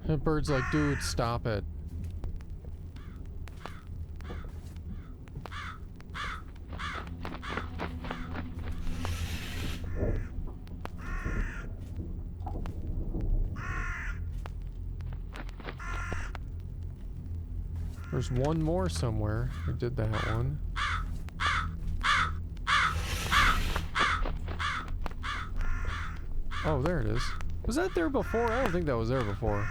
That bird's like, dude, stop it. There's one more somewhere. We did that one. Oh, there it is. Was that there before? I don't think that was there before.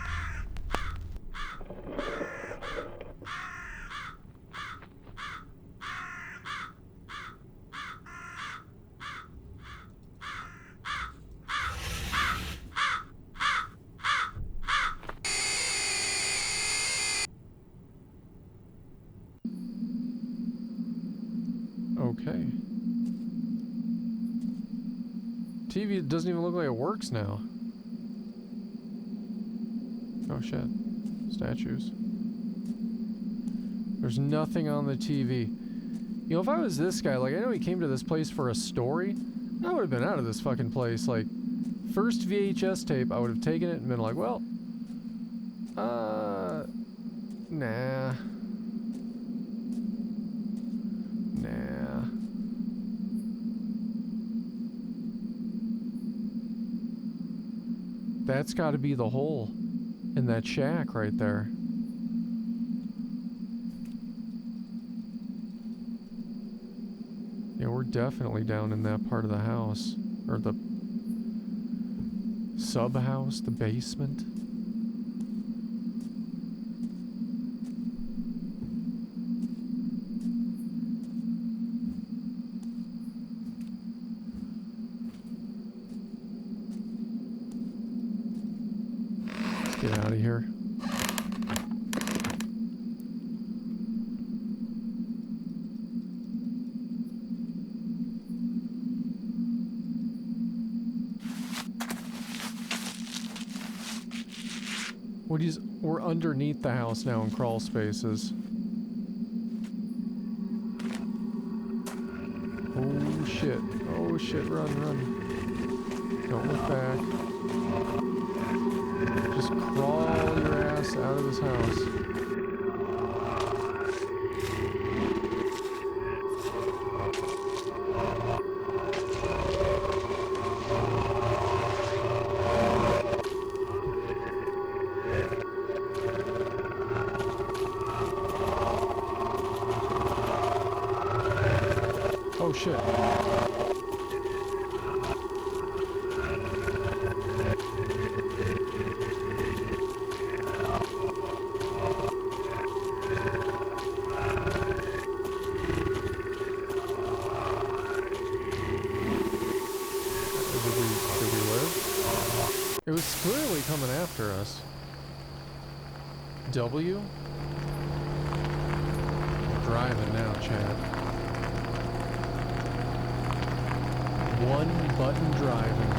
Okay. TV doesn't even look like it works now. Oh shit. Statues. There's nothing on the TV. You know, if I was this guy, like, I know he came to this place for a story, I would have been out of this fucking place. Like, first VHS tape, I would have taken it and been like, well, nah. Nah. That's got to be the hole in that shack right there. Yeah, we're definitely down in that part of the house. Or the sub-house, the basement. Get out of here. We're underneath the house now in crawl spaces. Oh shit. Oh shit, run, run. Don't look back. Just crawl your ass out of this house. Oh shit. Did we live? It was clearly coming after us. W? I'm driving now, Chad. One button driving.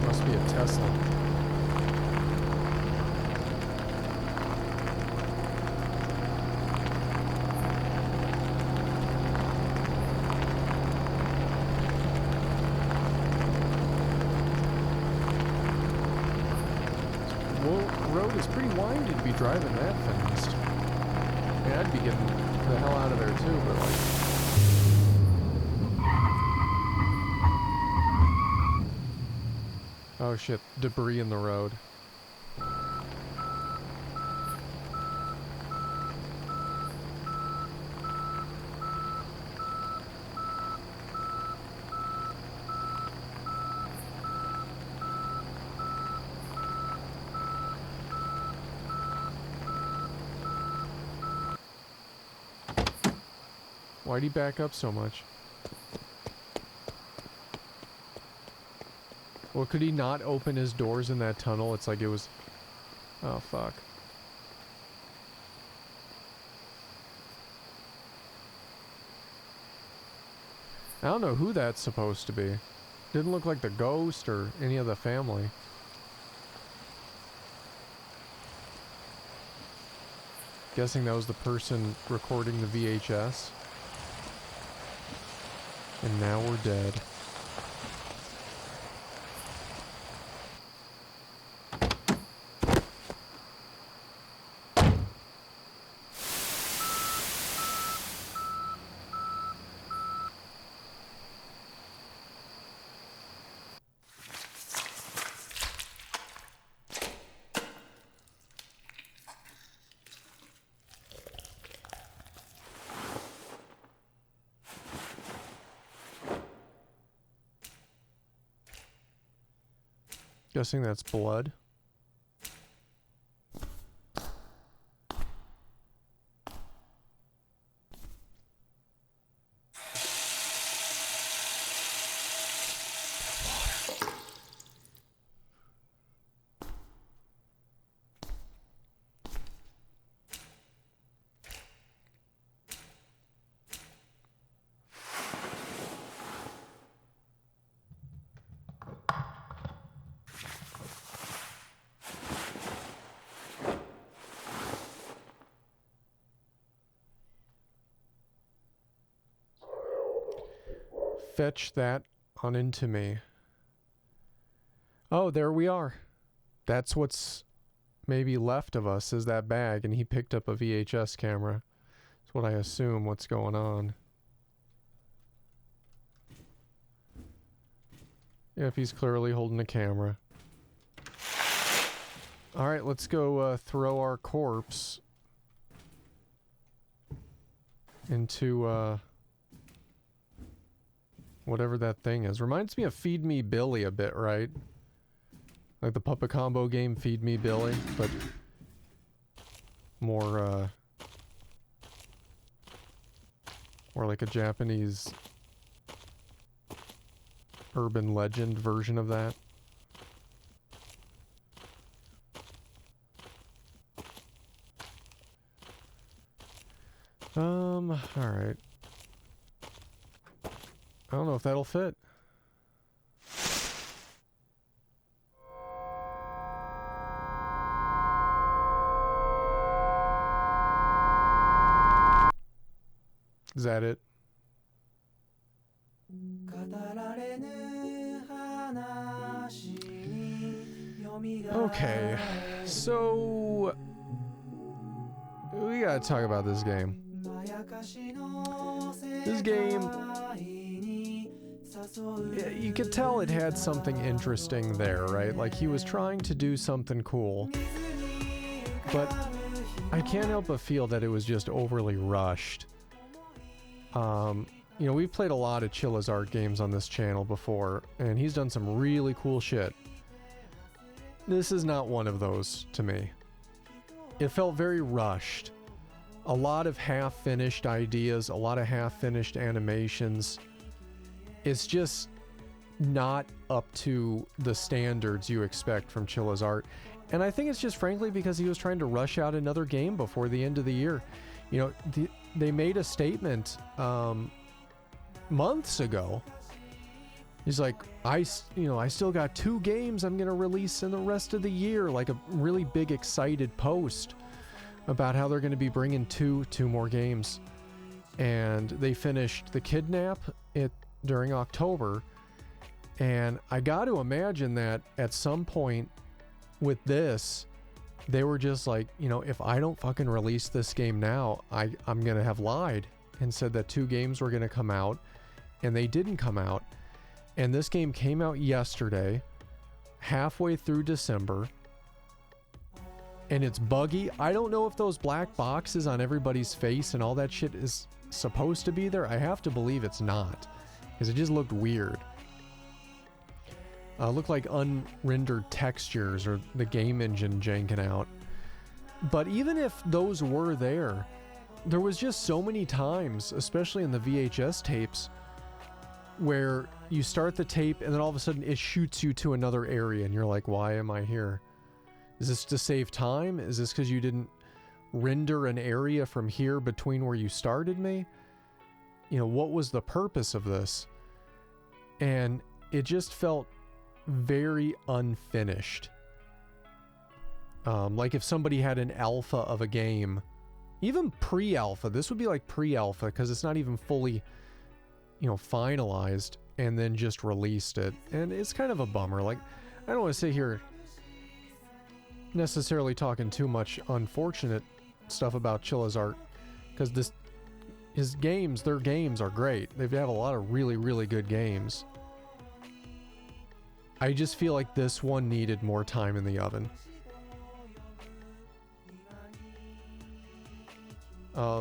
Must be a Tesla. road is pretty windy to be driving that fast. Yeah, I'd be getting the hell out of there too, but like... Oh shit, debris in the road. Why'd he back up so much? Well, could he not open his doors in that tunnel? It's like it was... Oh, fuck. I don't know who that's supposed to be. Didn't look like the ghost or any of the family. Guessing that was the person recording the VHS. And now we're dead. Guessing that's blood. Fetch that on into me. Oh, there we are. That's what's maybe left of us is that bag, and he picked up a VHS camera. That's what I assume what's going on. If he's clearly holding a camera. Alright, let's go throw our corpse into whatever that thing is. Reminds me of Feed Me Billy a bit, right? Like the Puppet Combo game Feed Me Billy, but more like a Japanese urban legend version of that. Alright. I don't know if that'll fit. Is that it? Okay, so we gotta talk about this game. This game, you could tell it had something interesting there, right? Like he was trying to do something cool, but I can't help but feel that it was just overly rushed. You know, we've played a lot of Chilla's art games on this channel before, and he's done some really cool shit. This is not one of those to me. It felt very rushed. A lot of half-finished ideas, a lot of half-finished animations. It's just not up to the standards you expect from Chilla's art. And I think it's just frankly because he was trying to rush out another game before the end of the year. You know, they made a statement months ago. He's like, I still got 2 games I'm gonna release in the rest of the year, like a really big excited post about how they're gonna be bringing two more games. And they finished the Kidnap during October, and I got to imagine that at some point with this, they were just like, you know, if I don't fucking release this game now, I'm gonna have lied and said that 2 games were gonna come out, and they didn't come out. And this game came out yesterday, halfway through December, and it's buggy. I don't know if those black boxes on everybody's face and all that shit is supposed to be there. I have to believe it's not, because it just looked weird. Looked like unrendered textures or the game engine janking out. But even if those were there, there was just so many times, especially in the VHS tapes, where you start the tape and then all of a sudden it shoots you to another area and you're like, why am I here? Is this to save time? Is this because you didn't render an area from here between where you started me? You know, what was the purpose of this? And it just felt very unfinished. Like if somebody had an alpha of a game, even pre-alpha, this would be like pre-alpha because it's not even fully, you know, finalized, and then just released it. And it's kind of a bummer. Like, I don't want to sit here necessarily talking too much unfortunate stuff about Chilla's art, because their games are great. They have a lot of really, really good games. I just feel like this one needed more time in the oven.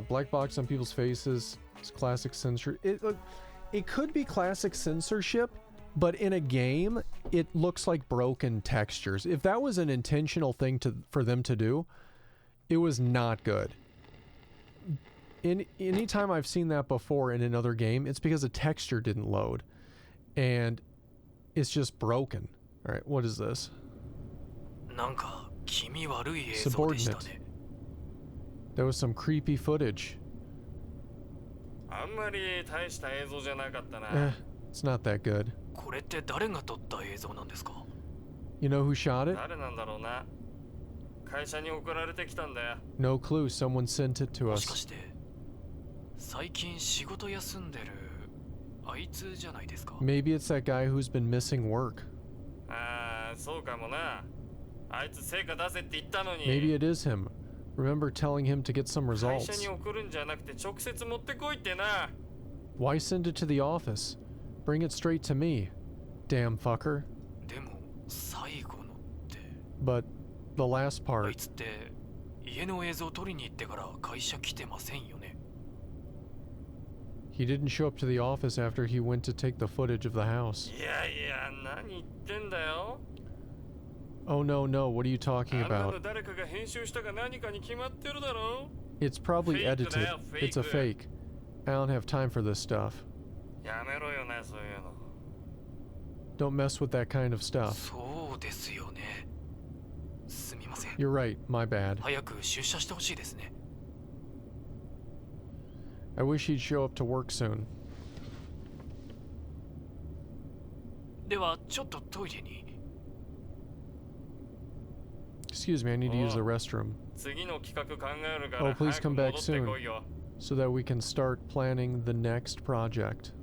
Black box on people's faces. It's classic censor. It could be classic censorship, but in a game, it looks like broken textures. If that was an intentional thing for them to do, it was not good. Anytime I've seen that before in another game, it's because a texture didn't load. And it's just broken. Alright, what is this? Subordinate. There was some creepy footage. It's not that good. You know who shot it? No clue, someone sent it to us. Maybe it's that guy who's been missing work. Maybe it is him. Remember telling him to get some results. Why send it to the office? Bring it straight to me. Damn fucker. But the last part. He didn't show up to the office after he went to take the footage of the house. Oh no, what are you talking about? It's probably edited. It's a fake. I don't have time for this stuff. Don't mess with that kind of stuff. You're right, my bad. I wish he'd show up to work soon. Excuse me, I need to use the restroom. Oh, please come back soon, so that we can start planning the next project.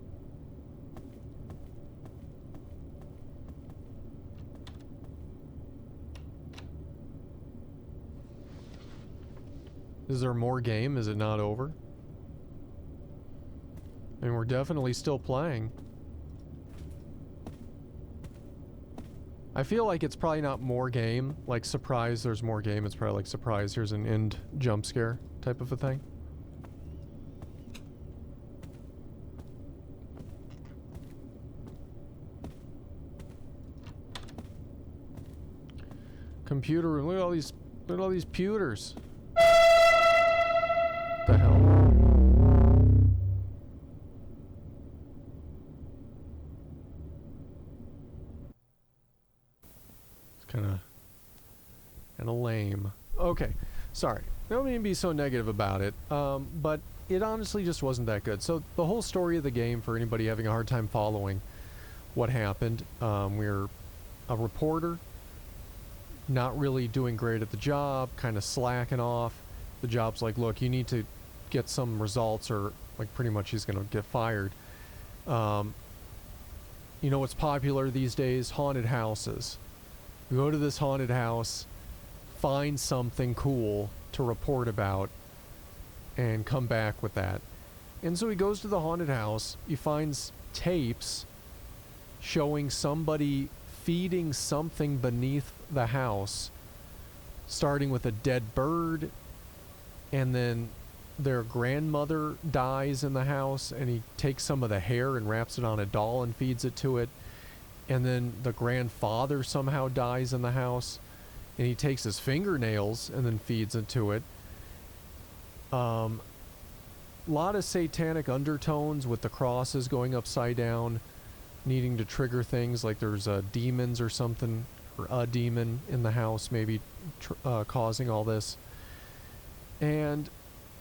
Is there more game? Is it not over? I mean, we're definitely still playing. I feel like it's probably not more game, like surprise there's more game, it's probably like surprise here's an end jump scare type of a thing. Computer room, look at all these pewters. What the hell? Kind of lame. Okay, sorry. Don't mean to be so negative about it, but it honestly just wasn't that good. So the whole story of the game, for anybody having a hard time following what happened, we're a reporter, not really doing great at the job, kind of slacking off. The job's like, look, you need to get some results or like pretty much he's going to get fired. You know what's popular these days? Haunted houses. We go to this haunted house, find something cool to report about and come back with that. And so he goes to the haunted house. He finds tapes showing somebody feeding something beneath the house, starting with a dead bird, and then their grandmother dies in the house, and he takes some of the hair and wraps it on a doll and feeds it to it. And then the grandfather somehow dies in the house, and he takes his fingernails and then feeds it to it. Lot of satanic undertones with the crosses going upside down, needing to trigger things like there's demons or something, or a demon in the house maybe causing all this. And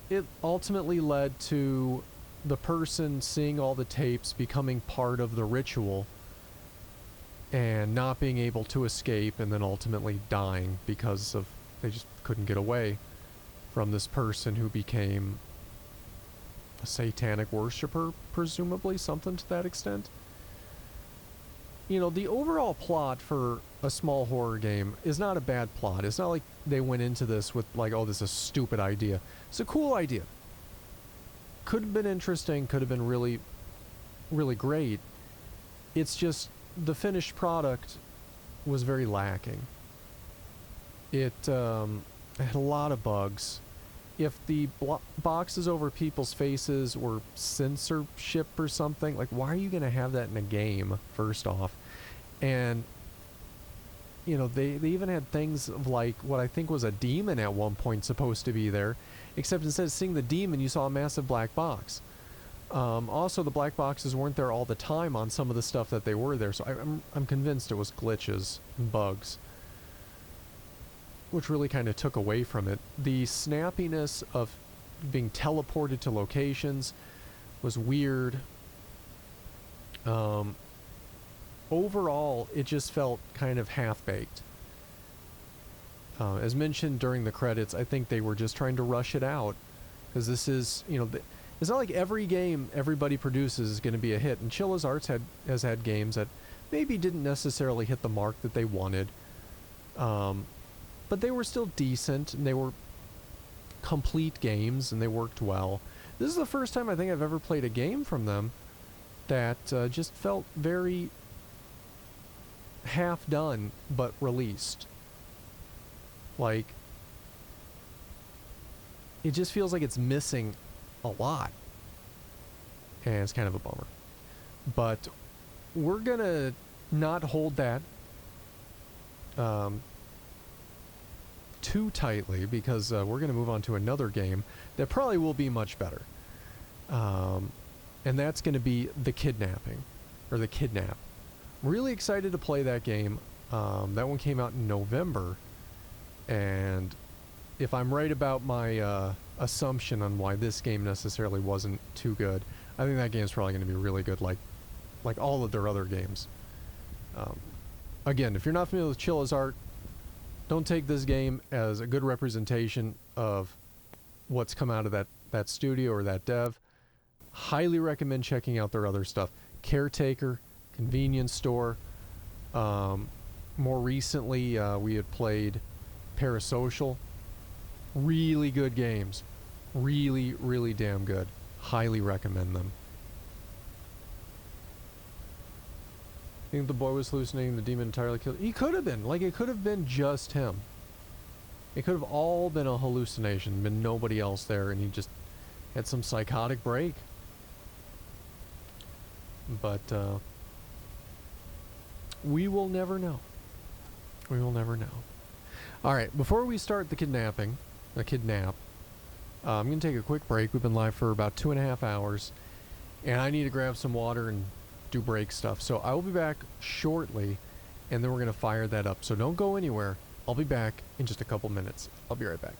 it ultimately led to the person seeing all the tapes becoming part of the ritual and not being able to escape, and then ultimately dying because of they just couldn't get away from this person who became a satanic worshiper, presumably, something to that extent. You know, the overall plot for a small horror game is not a bad plot. It's not like they went into this with like, oh, this is a stupid idea. It's a cool idea. Could have been interesting, could have been really, really great. It's just the finished product was very lacking. It had a lot of bugs. If the boxes over people's faces were censorship or something, like, why are you going to have that in a game, first off? And, you know, they even had things of, like, what I think was a demon at one point supposed to be there, except instead of seeing the demon, you saw a massive black box. Also, the black boxes weren't there all the time on some of the stuff that they were there, so I'm convinced it was glitches and bugs, which really kind of took away from it. The snappiness of being teleported to locations was weird. Overall, it just felt kind of half-baked. As mentioned during the credits, I think they were just trying to rush it out, because this is, you know, it's not like every game everybody produces is going to be a hit, and Chilla's Arts has had games that maybe didn't necessarily hit the mark that they wanted. But they were still decent, and they were complete games, and they worked well. This is the first time I think I've ever played a game from them that just felt very half done, but released. Like, it just feels like it's missing a lot. And it's kind of a bummer. But we're gonna not hold that too tightly, because we're going to move on to another game that probably will be much better. And that's going to be The Kidnapping, or The Kidnap. Really excited to play that game. That one came out in November, and if I'm right about my assumption on why this game necessarily wasn't too good, I think that game's probably going to be really good, like all of their other games. Again, if you're not familiar with Chilla's art, don't take this game as a good representation of what's come out of that studio or that dev. Highly recommend checking out their other stuff. Caretaker, Convenience Store. More recently, we had played Parasocial. Really good games. Really, really damn good. Highly recommend them. I think the boy was hallucinating, the demon entirely killed. He could have been. Like, it could have been just him. It could have all been a hallucination, been nobody else there, and he just had some psychotic break. But, we will never know. We will never know. Alright, before we start the kidnap, I'm going to take a quick break. We've been live for about 2.5 hours, and I need to grab some water and do break stuff. So I will be back shortly, and then we're going to fire that up. So don't go anywhere. I'll be back in just a couple minutes. I'll be right back.